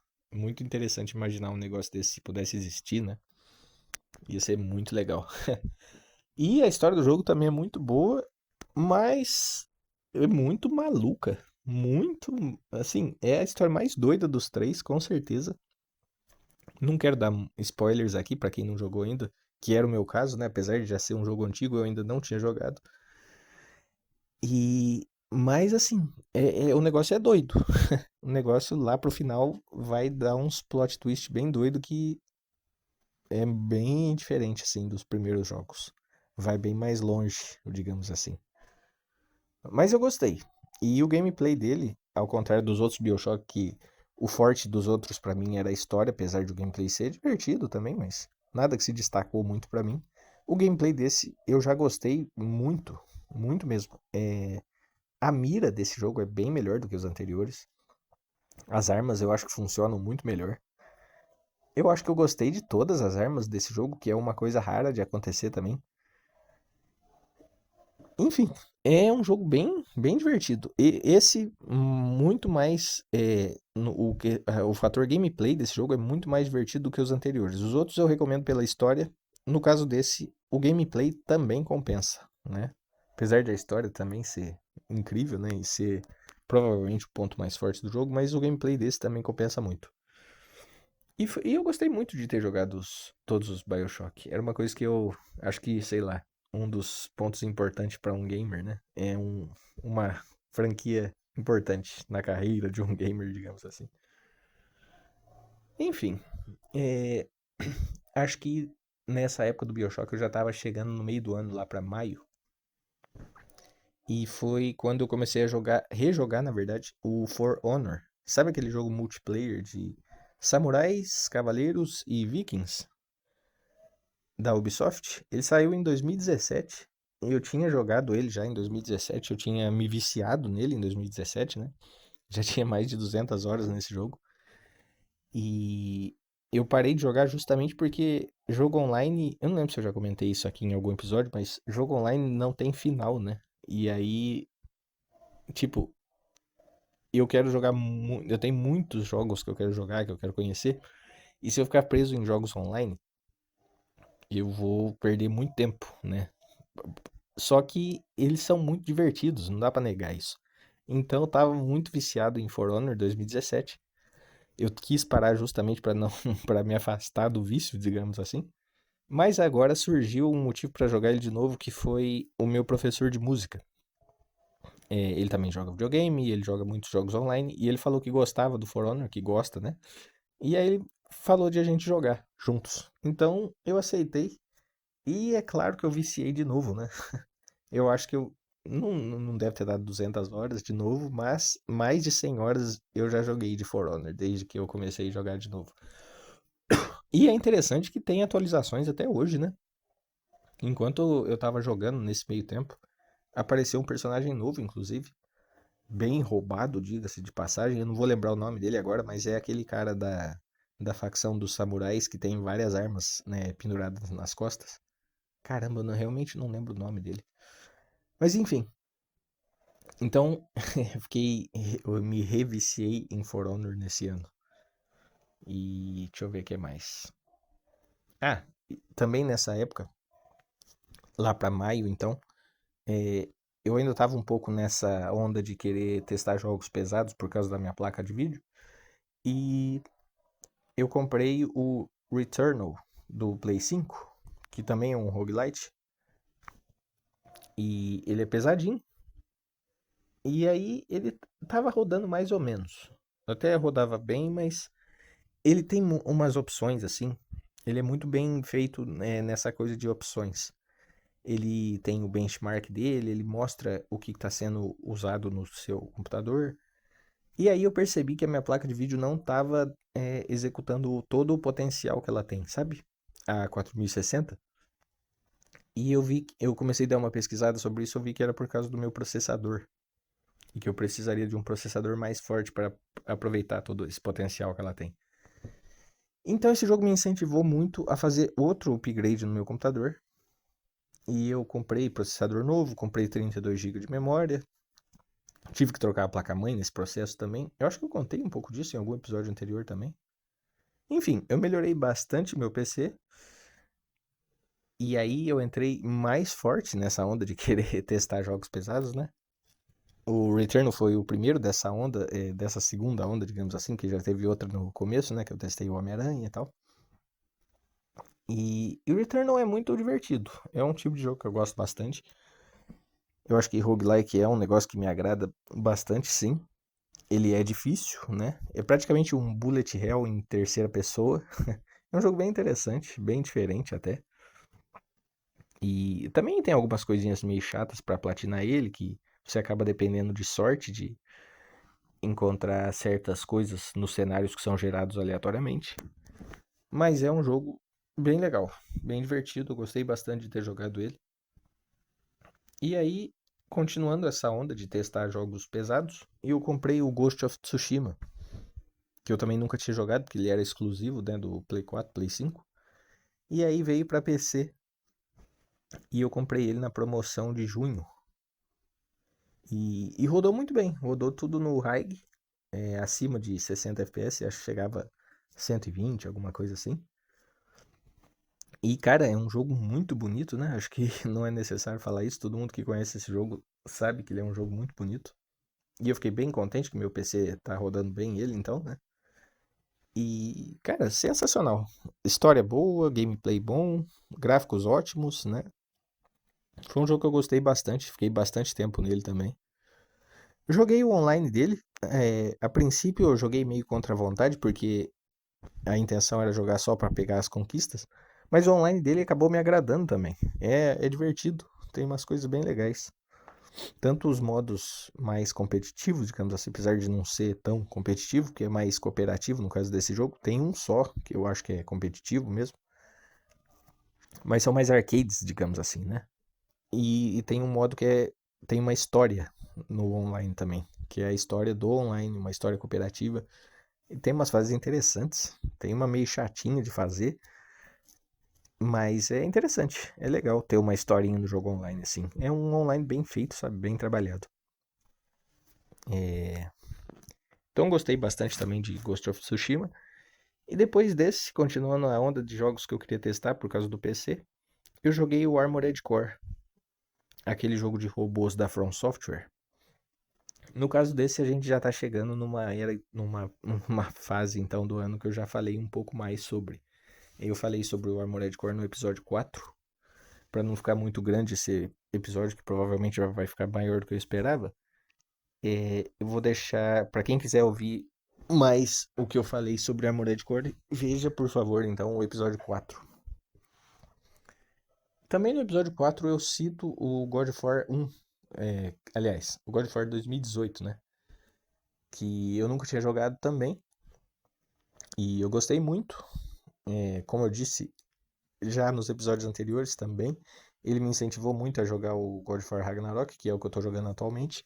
interessante imaginar um negócio desse se pudesse existir, né? Ia ser muito legal. E a história do jogo também é muito boa, mas é muito maluca. Muito, assim, é a história mais doida dos três, com certeza. Não quero dar spoilers aqui pra quem não jogou ainda, que era o meu caso, né? Apesar de já ser um jogo antigo, eu ainda não tinha jogado. Mas assim, o negócio é doido. O negócio lá pro final vai dar uns plot twist bem doido que é bem diferente assim dos primeiros jogos. Vai bem mais longe, digamos assim. Mas eu gostei. E o gameplay dele, ao contrário dos outros BioShock, que o forte dos outros pra mim era a história, apesar de o gameplay ser divertido também, mas nada que se destacou muito pra mim. O gameplay desse eu já gostei muito, muito mesmo. A mira desse jogo é bem melhor do que os anteriores. As armas eu acho que funcionam muito melhor. Eu acho que eu gostei de todas as armas desse jogo, que é uma coisa rara de acontecer também. Enfim, é um jogo bem divertido. E esse, muito mais. O fator gameplay desse jogo é muito mais divertido do que os anteriores. Os outros eu recomendo pela história. No caso desse, o gameplay também compensa, né? Apesar da história também ser incrível, né? E ser provavelmente o ponto mais forte do jogo, mas o gameplay desse também compensa muito. E eu gostei muito de ter jogado todos os BioShock. Era uma coisa que eu acho que, sei lá, um dos pontos importantes para um gamer, né? É uma franquia importante na carreira de um gamer, digamos assim. Enfim, é, acho que nessa época do BioShock eu já tava chegando no meio do ano, lá para maio. E foi quando eu comecei a rejogar, na verdade, o For Honor. Sabe aquele jogo multiplayer de samurais, cavaleiros e vikings da Ubisoft? Ele saiu em 2017. Eu tinha jogado ele já em 2017, eu tinha me viciado nele em 2017, né? Já tinha mais de 200 horas nesse jogo. E eu parei de jogar justamente porque jogo online, eu não lembro se eu já comentei isso aqui em algum episódio, mas jogo online não tem final, né? E aí, tipo, eu quero jogar, eu tenho muitos jogos que eu quero jogar, que eu quero conhecer, e se eu ficar preso em jogos online, eu vou perder muito tempo, né? Só que eles são muito divertidos, não dá pra negar isso. Então eu tava muito viciado em For Honor 2017. Eu quis parar justamente para não para me afastar do vício, digamos assim. Mas agora surgiu um motivo para jogar ele de novo, que foi o meu professor de música. Ele também joga videogame, ele joga muitos jogos online, e ele falou que gostava do For Honor, que gosta, né? E aí ele falou de a gente jogar juntos. Então eu aceitei, e é claro que eu viciei de novo, né? Eu acho que eu não deve ter dado 200 horas de novo, mas mais de 100 horas eu já joguei de For Honor, desde que eu comecei a jogar de novo. E é interessante que tem atualizações até hoje, né? Enquanto eu tava jogando nesse meio tempo, apareceu um personagem novo, inclusive, bem roubado, diga-se de passagem. Eu não vou lembrar o nome dele agora, mas é aquele cara da facção dos samurais que tem várias armas, né, penduradas nas costas. Caramba, realmente não lembro o nome dele. Mas enfim, então eu me reviciei em For Honor nesse ano. E deixa eu ver o que mais. Ah, também nessa época, lá pra maio, então, é, eu ainda tava um pouco nessa onda de querer testar jogos pesados por causa da minha placa de vídeo. E eu comprei o Returnal do Play 5, que também é um roguelite. E ele é pesadinho. E aí ele tava rodando mais ou menos. Até rodava bem, mas ele tem umas opções assim. Ele é muito bem feito, né, nessa coisa de opções. Ele tem o benchmark dele, ele mostra o que está sendo usado no seu computador. E aí eu percebi que a minha placa de vídeo não estava executando todo o potencial que ela tem, sabe? A 4060. E eu comecei a dar uma pesquisada sobre isso, eu vi que era por causa do meu processador. E que eu precisaria de um processador mais forte para aproveitar todo esse potencial que ela tem. Então esse jogo me incentivou muito a fazer outro upgrade no meu computador. E eu comprei processador novo, comprei 32 GB de memória. Tive que trocar a placa-mãe nesse processo também. Eu acho que eu contei um pouco disso em algum episódio anterior também. Enfim, eu melhorei bastante meu PC. E aí eu entrei mais forte nessa onda de querer testar jogos pesados, né? O Returnal foi o primeiro dessa onda, dessa segunda onda, digamos assim, que já teve outra no começo, né? Que eu testei o Homem-Aranha e tal. E o Returnal é muito divertido. É um tipo de jogo que eu gosto bastante. Eu acho que roguelike é um negócio que me agrada bastante, sim. Ele é difícil, né? É praticamente um bullet hell em terceira pessoa. É um jogo bem interessante, bem diferente até. E também tem algumas coisinhas meio chatas pra platinar ele, que você acaba dependendo de sorte de encontrar certas coisas nos cenários que são gerados aleatoriamente. Mas é um jogo bem legal, bem divertido, eu gostei bastante de ter jogado ele. E aí, continuando essa onda de testar jogos pesados, eu comprei o Ghost of Tsushima, que eu também nunca tinha jogado, porque ele era exclusivo, né, do Play 4, Play 5. E aí veio para PC e eu comprei ele na promoção de junho. E rodou muito bem, rodou tudo no high, acima de 60 FPS, acho que chegava 120, alguma coisa assim. E, cara, é um jogo muito bonito, né? Acho que não é necessário falar isso. Todo mundo que conhece esse jogo sabe que ele é um jogo muito bonito. E eu fiquei bem contente que meu PC tá rodando bem ele, então, né? E, cara, sensacional. História boa, gameplay bom, gráficos ótimos, né? Foi um jogo que eu gostei bastante, fiquei bastante tempo nele também. Eu joguei o online dele. A princípio eu joguei meio contra a vontade, porque a intenção era jogar só pra pegar as conquistas. Mas o online dele acabou me agradando também. É divertido, tem umas coisas bem legais. Tanto os modos mais competitivos, digamos assim, apesar de não ser tão competitivo, que é mais cooperativo no caso desse jogo, tem um só, que eu acho que é competitivo mesmo. Mas são mais arcades, digamos assim, né? E tem um modo tem uma história no online também, que é a história do online, uma história cooperativa. E tem umas fases interessantes, tem uma meio chatinha de fazer, mas é interessante, é legal ter uma historinha no jogo online assim. É um online bem feito, sabe? Bem trabalhado. É... Então gostei bastante também de Ghost of Tsushima. E depois desse, continuando a onda de jogos que eu queria testar por causa do PC, eu joguei o Armored Core. aquele jogo de robôs da From Software. No caso desse, a gente já tá chegando numa fase então do ano que eu já falei um pouco mais sobre. Eu falei sobre o Armored Core no episódio 4, para não ficar muito grande esse episódio, que provavelmente vai ficar maior do que eu esperava. Eu vou deixar, para quem quiser ouvir mais o que eu falei sobre Armored Core, veja por favor então o episódio 4. Também no episódio 4 eu cito o God of War 1, aliás, o God of War 2018, né? Que eu nunca tinha jogado também, e eu gostei muito. Como eu disse já nos episódios anteriores também, ele me incentivou muito a jogar o God of War Ragnarok, que é o que eu tô jogando atualmente.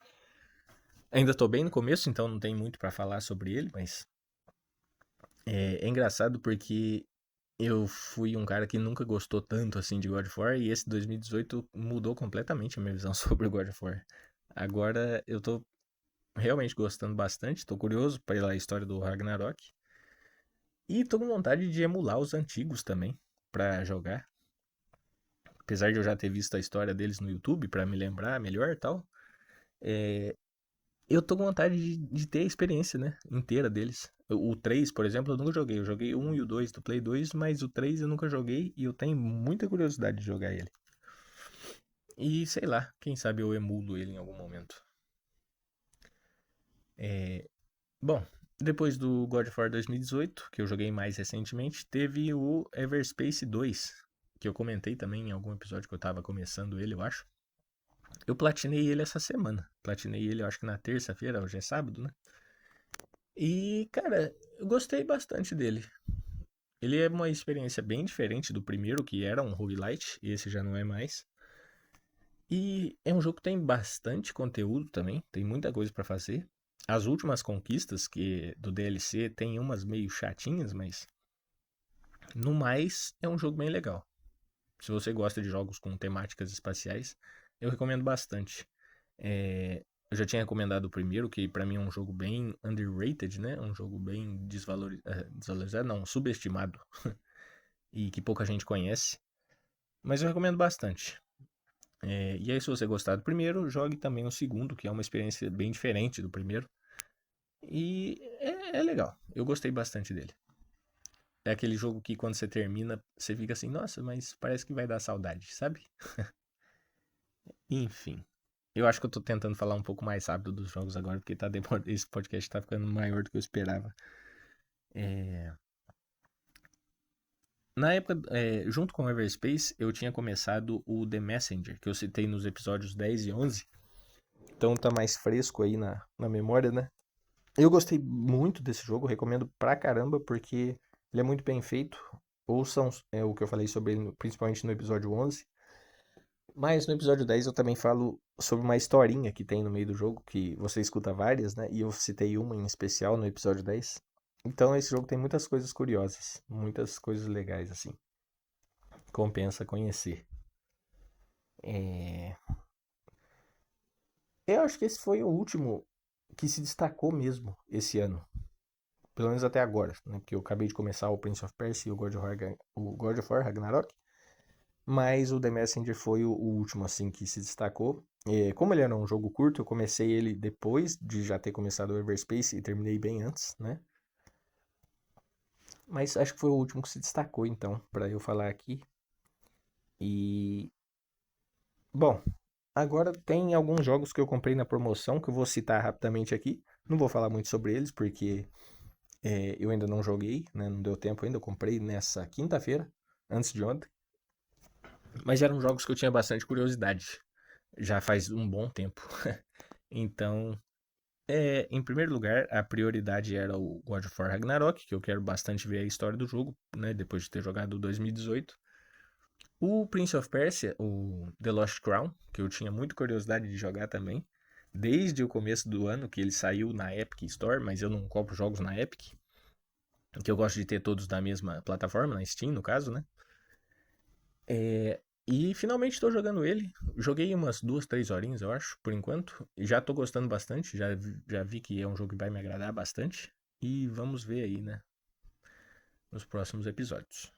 Ainda tô bem no começo, então não tem muito pra falar sobre ele, mas é engraçado porque eu fui um cara que nunca gostou tanto assim de God of War, e esse 2018 mudou completamente a minha visão sobre o God of War. Agora eu tô realmente gostando bastante, tô curioso pela história do Ragnarok. E tô com vontade de emular os antigos também pra jogar. Apesar de eu já ter visto a história deles no YouTube pra me lembrar melhor e tal, é, eu tô com vontade de ter a experiência, né, inteira deles. O 3, por exemplo, eu nunca joguei. Eu joguei o 1 e o 2 do Play 2, mas o 3 eu nunca joguei e eu tenho muita curiosidade de jogar ele. E sei lá, quem sabe eu emulo ele em algum momento. É, bom, depois do God of War 2018, que eu joguei mais recentemente, teve o Everspace 2, que eu comentei também em algum episódio que eu tava começando ele, eu acho. Eu platinei ele essa semana. Platinei ele, eu acho que na terça-feira, hoje é sábado, né? E, cara, eu gostei bastante dele. Ele é uma experiência bem diferente do primeiro, que era um roguelite, e esse já não é mais. E é um jogo que tem bastante conteúdo também, tem muita coisa pra fazer. As últimas conquistas que do DLC tem umas meio chatinhas, mas no mais é um jogo bem legal. Se você gosta de jogos com temáticas espaciais, eu recomendo bastante. Eu já tinha recomendado o primeiro, que pra mim é um jogo bem underrated, né? Um jogo bem desvalorizado, não, subestimado. E que pouca gente conhece. Mas eu recomendo bastante. E aí, se você gostar do primeiro, jogue também o segundo, que é uma experiência bem diferente do primeiro. E é legal. Eu gostei bastante dele. É aquele jogo que quando você termina, você fica assim, nossa, mas parece que vai dar saudade, sabe? Enfim. Eu acho que eu tô tentando falar um pouco mais rápido dos jogos agora, porque esse podcast tá ficando maior do que eu esperava. É, Na época, junto com o Everspace, eu tinha começado o The Messenger, que eu citei nos episódios 10 e 11. Então tá mais fresco aí na memória, né? Eu gostei muito desse jogo, recomendo pra caramba, porque ele é muito bem feito. Ouçam o que eu falei sobre ele, principalmente no episódio 11. Mas no episódio 10 eu também falo sobre uma historinha que tem no meio do jogo, que você escuta várias, né? E eu citei uma em especial no episódio 10. Então esse jogo tem muitas coisas curiosas, muitas coisas legais, assim. Compensa conhecer. É... Eu acho que esse foi o último que se destacou mesmo esse ano. Pelo menos até agora, né? Porque eu acabei de começar o Prince of Persia e o God of War Ragnarok. Mas o The Messenger foi o último, assim, que se destacou. Como ele era um jogo curto, eu comecei ele depois de já ter começado o Everspace e terminei bem antes, né? Mas acho que foi o último que se destacou, então, pra eu falar aqui. E, bom, agora tem alguns jogos que eu comprei na promoção que eu vou citar rapidamente aqui. Não vou falar muito sobre eles porque eu ainda não joguei, né? Não deu tempo ainda. Eu comprei nessa quinta-feira, antes de ontem. Mas eram jogos que eu tinha bastante curiosidade. Já faz um bom tempo. Então, em primeiro lugar, a prioridade era o God of War Ragnarok, que eu quero bastante ver a história do jogo, né? Depois de ter jogado o 2018. O Prince of Persia, o The Lost Crown, que eu tinha muita curiosidade de jogar também, desde o começo do ano, que ele saiu na Epic Store, mas eu não compro jogos na Epic, que eu gosto de ter todos da mesma plataforma, na Steam, no caso, né? E finalmente estou jogando ele. Joguei umas 2, 3 horinhas, eu acho, por enquanto. E já estou gostando bastante, já vi que é um jogo que vai me agradar bastante. E vamos ver aí, né? Nos próximos episódios.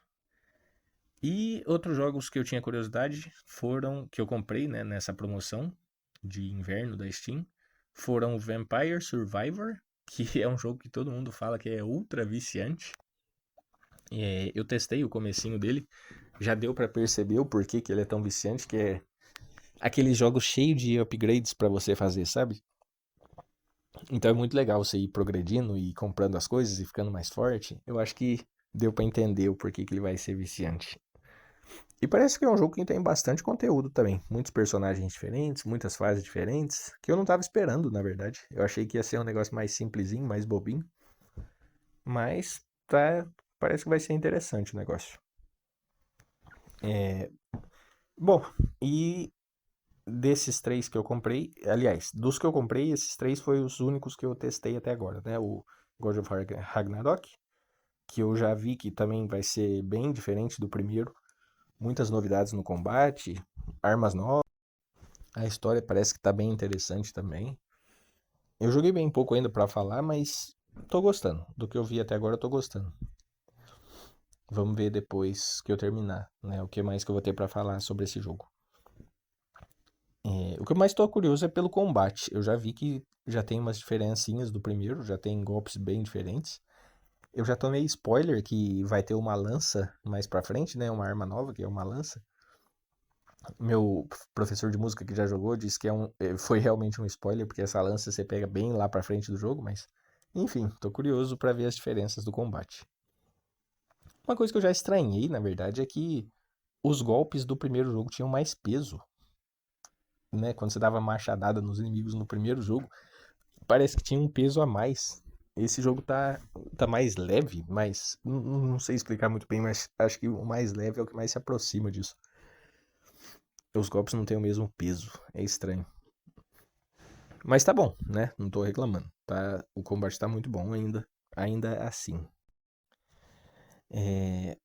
E outros jogos que eu tinha curiosidade foram, que eu comprei, né, nessa promoção de inverno da Steam, foram o Vampire Survivor, que é um jogo que todo mundo fala que é ultra viciante. Eu testei o comecinho dele, já deu pra perceber o porquê que ele é tão viciante, que é aqueles jogos cheios de upgrades pra você fazer, sabe? Então é muito legal você ir progredindo e comprando as coisas e ficando mais forte. Eu acho que deu pra entender o porquê que ele vai ser viciante. E parece que é um jogo que tem bastante conteúdo também. Muitos personagens diferentes, muitas fases diferentes, que eu não tava esperando, na verdade. Eu achei que ia ser um negócio mais simplesinho, mais bobinho. Mas parece que vai ser interessante o negócio. É, bom, e desses três que eu comprei, aliás, dos que eu comprei, esses três foram os únicos que eu testei até agora, né? O God of War Ragnarok, que eu já vi que também vai ser bem diferente do primeiro. Muitas novidades no combate, armas novas. A história parece que tá bem interessante também. Eu joguei bem pouco ainda pra falar, mas tô gostando. Do que eu vi até agora, eu tô gostando. Vamos ver depois que eu terminar, né? O que mais que eu vou ter pra falar sobre esse jogo. O que eu mais tô curioso é pelo combate. Eu já vi que já tem umas diferencinhas do primeiro, já tem golpes bem diferentes. Eu já tomei spoiler que vai ter uma lança mais pra frente, né? Uma arma nova, que é uma lança. Meu professor de música que já jogou disse que foi realmente um spoiler, porque essa lança você pega bem lá pra frente do jogo, mas enfim, tô curioso pra ver as diferenças do combate. Uma coisa que eu já estranhei, na verdade, é que os golpes do primeiro jogo tinham mais peso, né? Quando você dava machadada nos inimigos no primeiro jogo, parece que tinha um peso a mais. Esse jogo tá mais leve, mas não sei explicar muito bem, mas acho que o mais leve é o que mais se aproxima disso. Os golpes não têm o mesmo peso, é estranho. Mas tá bom, né? Não tô reclamando. Tá, o combate tá muito bom ainda assim. É,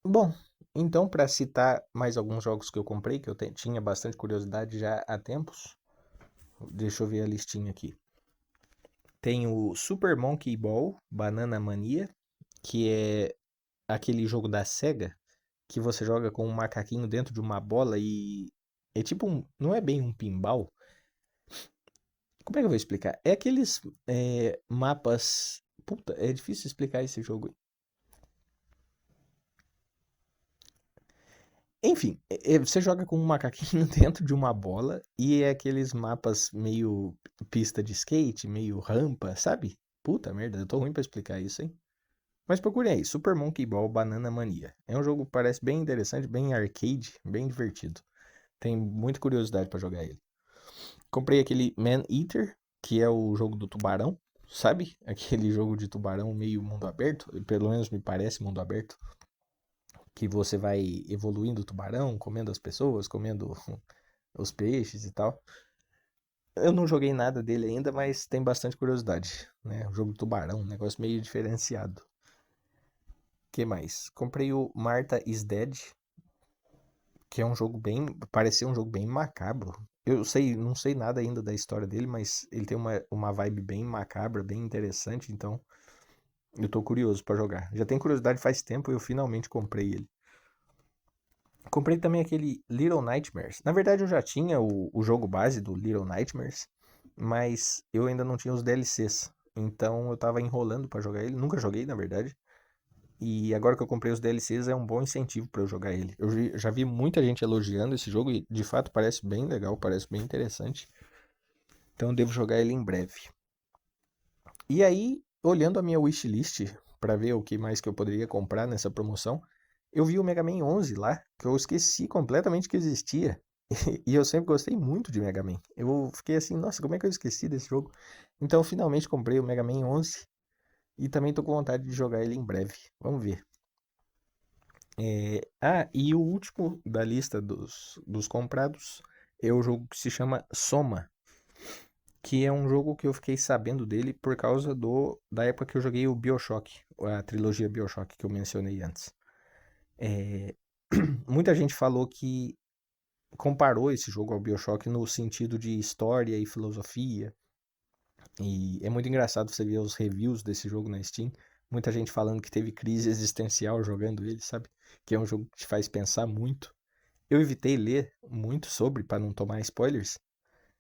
bom, então para citar mais alguns jogos que eu comprei, que eu tinha bastante curiosidade já há tempos, deixa eu ver a listinha aqui. Tem o Super Monkey Ball Banana Mania, que é aquele jogo da Sega que você joga com um macaquinho dentro de uma bola e é tipo não é bem um pinball. Como é que eu vou explicar? É aqueles mapas. Puta, é difícil explicar esse jogo. Enfim, você joga com um macaquinho dentro de uma bola e é aqueles mapas meio pista de skate, meio rampa, sabe? Puta merda, eu tô ruim pra explicar isso, hein? Mas procurem aí, Super Monkey Ball Banana Mania. É um jogo que parece bem interessante, bem arcade, bem divertido. Tenho muita curiosidade pra jogar ele. Comprei aquele Man Eater, que é o jogo do tubarão, sabe? Aquele jogo de tubarão meio mundo aberto, pelo menos me parece mundo aberto, que você vai evoluindo o tubarão, comendo as pessoas, comendo os peixes e tal. Eu não joguei nada dele ainda, mas tem bastante curiosidade, né? O jogo do tubarão, um negócio meio diferenciado. Que mais? Comprei o Martha is Dead, que é um jogo bem, pareceu um jogo bem macabro. Eu sei, não sei nada ainda da história dele, mas ele tem uma vibe bem macabra, bem interessante, então eu tô curioso pra jogar. Já tenho curiosidade faz tempo e eu finalmente comprei ele. Comprei também aquele Little Nightmares. Na verdade, eu já tinha o jogo base do Little Nightmares, mas eu ainda não tinha os DLCs. Então eu tava enrolando pra jogar ele. Nunca joguei, na verdade. E agora que eu comprei os DLCs é um bom incentivo pra eu jogar ele. Eu já vi muita gente elogiando esse jogo e de fato parece bem legal, parece bem interessante. Então eu devo jogar ele em breve. E aí, olhando a minha wishlist pra ver o que mais que eu poderia comprar nessa promoção, eu vi o Mega Man 11 lá, que eu esqueci completamente que existia. E eu sempre gostei muito de Mega Man. Eu fiquei assim, nossa, como é que eu esqueci desse jogo? Então, eu finalmente comprei o Mega Man 11 e também tô com vontade de jogar ele em breve. Vamos ver. E o último da lista dos comprados é o jogo que se chama Soma, que é um jogo que eu fiquei sabendo dele por causa da época que eu joguei o BioShock, a trilogia BioShock que eu mencionei antes. É, muita gente falou que comparou esse jogo ao BioShock no sentido de história e filosofia. E é muito engraçado você ver os reviews desse jogo na Steam. Muita gente falando que teve crise existencial jogando ele, sabe? Que é um jogo que te faz pensar muito. Eu evitei ler muito sobre para não tomar spoilers,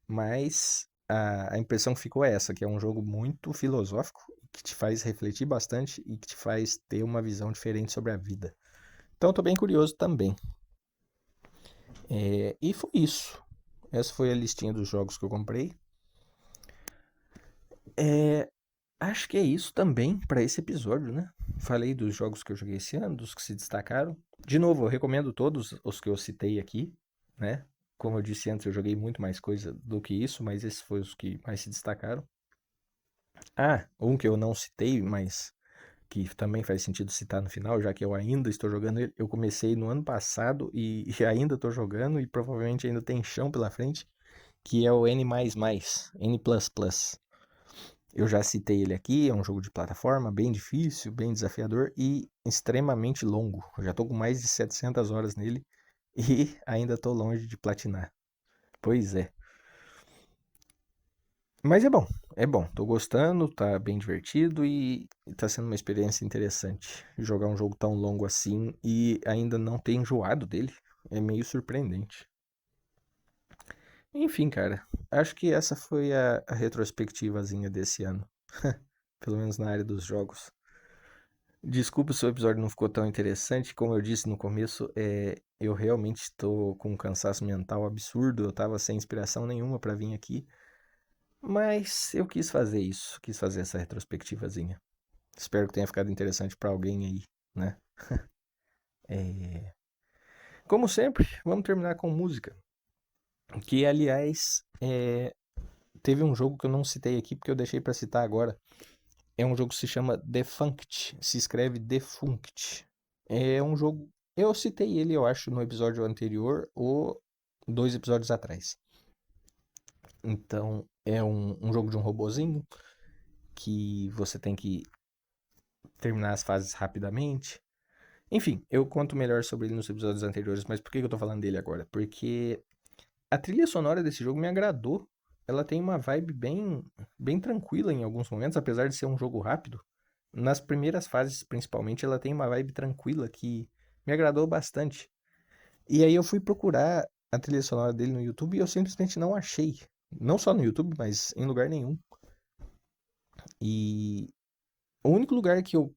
mas a impressão que ficou é essa, que é um jogo muito filosófico, que te faz refletir bastante e que te faz ter uma visão diferente sobre a vida. Então, estou bem curioso também. E foi isso. Essa foi a listinha dos jogos que eu comprei. Acho que é isso também para esse episódio, né? Falei dos jogos que eu joguei esse ano, dos que se destacaram. De novo, eu recomendo todos os que eu citei aqui, né? Como eu disse antes, eu joguei muito mais coisa do que isso, mas esses foram os que mais se destacaram. Um que eu não citei, mas que também faz sentido citar no final, já que eu ainda estou jogando ele. Eu comecei no ano passado e ainda estou jogando e provavelmente ainda tem chão pela frente, que é o N++, N++. Eu já citei ele aqui, é um jogo de plataforma bem difícil, bem desafiador e extremamente longo. Eu já estou com mais de 700 horas nele e ainda estou longe de platinar. Pois é. Mas é bom, tô gostando, tá bem divertido e tá sendo uma experiência interessante. Jogar um jogo tão longo assim e ainda não ter enjoado dele é meio surpreendente. Enfim, cara, acho que essa foi a retrospectivazinha desse ano. Pelo menos na área dos jogos. Desculpa se o episódio não ficou tão interessante. Como eu disse no começo, eu realmente estou com um cansaço mental absurdo. Eu tava sem inspiração nenhuma para vir aqui. Mas eu quis fazer isso, quis fazer essa retrospectivazinha. Espero que tenha ficado interessante para alguém aí, né? É, Como sempre, vamos terminar com música. Que, aliás, teve um jogo que eu não citei aqui porque eu deixei para citar agora. É um jogo que se chama Defunct, se escreve Defunct. É um jogo. Eu citei ele, eu acho, no episódio anterior ou 2 episódios atrás. Então, é um jogo de um robozinho que você tem que terminar as fases rapidamente. Enfim, eu conto melhor sobre ele nos episódios anteriores, mas por que eu tô falando dele agora? Porque a trilha sonora desse jogo me agradou. Ela tem uma vibe bem tranquila em alguns momentos, apesar de ser um jogo rápido. Nas primeiras fases, principalmente, ela tem uma vibe tranquila que me agradou bastante. E aí eu fui procurar a trilha sonora dele no YouTube e eu simplesmente não achei. Não só no YouTube, mas em lugar nenhum. E o único lugar que eu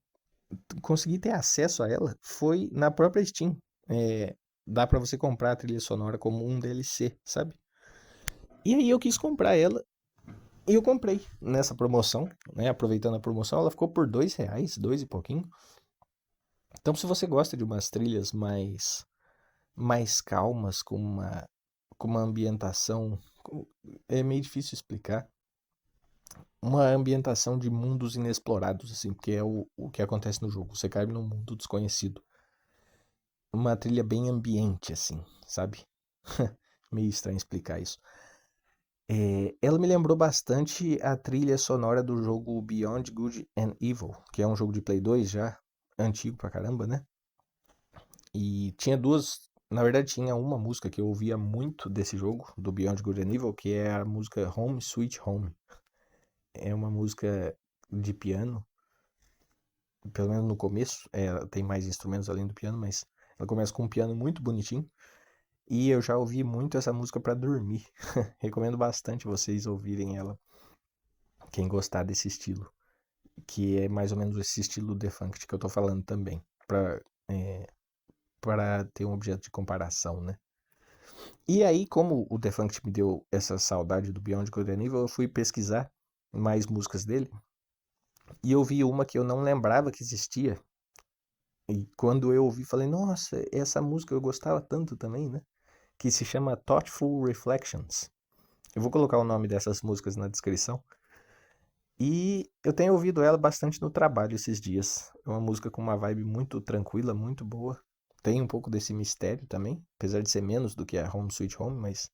consegui ter acesso a ela foi na própria Steam. Dá pra você comprar a trilha sonora como um DLC, sabe? E aí eu quis comprar ela e eu comprei nessa promoção, né? Aproveitando a promoção, ela ficou por R$ 2, dois e pouquinho. Então, se você gosta de umas trilhas mais calmas, com uma ambientação. É meio difícil explicar. Uma ambientação de mundos inexplorados, assim, porque é o que acontece no jogo. Você cai num mundo desconhecido. Uma trilha bem ambiente, assim, sabe? Meio estranho explicar isso. Ela me lembrou bastante a trilha sonora do jogo Beyond Good and Evil, que é um jogo de Play 2 já, antigo pra caramba, né? E tinha duas. Na verdade, tinha uma música que eu ouvia muito desse jogo, do Beyond Good and Evil, que é a música Home Sweet Home. É uma música de piano, pelo menos no começo. Tem mais instrumentos além do piano, mas ela começa com um piano muito bonitinho. E eu já ouvi muito essa música para dormir. Recomendo bastante vocês ouvirem ela, quem gostar desse estilo. Que é mais ou menos esse estilo defunct que eu tô falando também. É, para ter um objeto de comparação, né? E aí, como o Defunct me deu essa saudade do Beyond Good and Evil, eu fui pesquisar mais músicas dele e eu vi uma que eu não lembrava que existia. E quando eu ouvi, falei, nossa, essa música eu gostava tanto também, né? Que se chama Thoughtful Reflections. Eu vou colocar o nome dessas músicas na descrição. E eu tenho ouvido ela bastante no trabalho esses dias. É uma música com uma vibe muito tranquila, muito boa. Tem um pouco desse mistério também, apesar de ser menos do que a Home Sweet Home, mas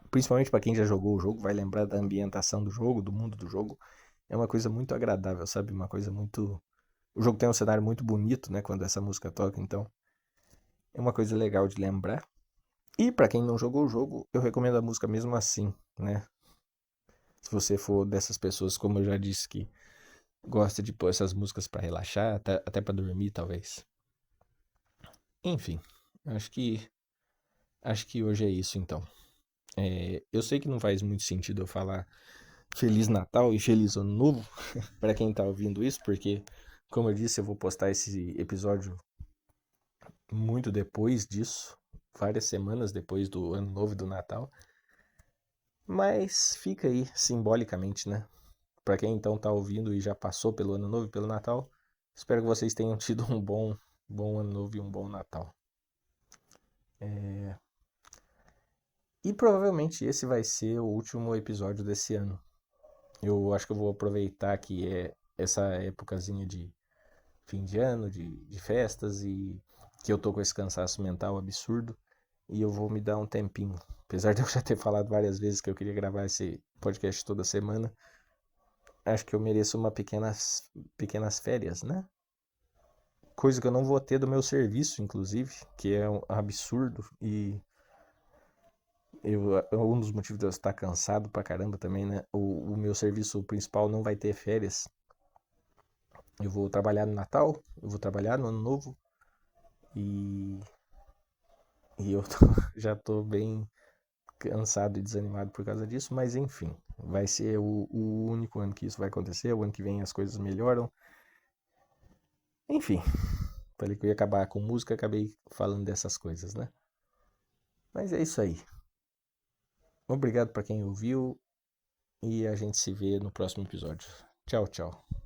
principalmente para quem já jogou o jogo, vai lembrar da ambientação do jogo, do mundo do jogo. É uma coisa muito agradável, sabe? Uma coisa muito. O jogo tem um cenário muito bonito, né? Quando essa música toca, então é uma coisa legal de lembrar. E para quem não jogou o jogo, eu recomendo a música mesmo assim, né? Se você for dessas pessoas, como eu já disse, que gosta de pôr essas músicas pra relaxar, até pra dormir, talvez. Enfim, acho que acho que hoje é isso então. Eu sei que não faz muito sentido eu falar Feliz Natal e Feliz Ano Novo pra quem tá ouvindo isso, porque, como eu disse, eu vou postar esse episódio muito depois disso, várias semanas depois do Ano Novo e do Natal. Mas fica aí simbolicamente, né? Pra quem então tá ouvindo e já passou pelo Ano Novo e pelo Natal, espero que vocês tenham tido um bom Ano Novo e um bom Natal. E provavelmente esse vai ser o último episódio desse ano. Eu acho que eu vou aproveitar que é essa épocazinha de fim de ano, de festas e que eu tô com esse cansaço mental absurdo e eu vou me dar um tempinho. Apesar de eu já ter falado várias vezes que eu queria gravar esse podcast toda semana, acho que eu mereço uma pequenas férias, né? Coisa que eu não vou ter do meu serviço, inclusive, que é um absurdo e um dos motivos de eu estar cansado pra caramba também, né? O meu serviço principal não vai ter férias. Eu vou trabalhar no Natal, eu vou trabalhar no Ano Novo e, e eu já tô bem cansado e desanimado por causa disso, mas enfim, vai ser o único ano que isso vai acontecer. O ano que vem as coisas melhoram. Enfim, falei que eu ia acabar com música, acabei falando dessas coisas, né? Mas é isso aí. Obrigado para quem ouviu e a gente se vê no próximo episódio. Tchau, tchau.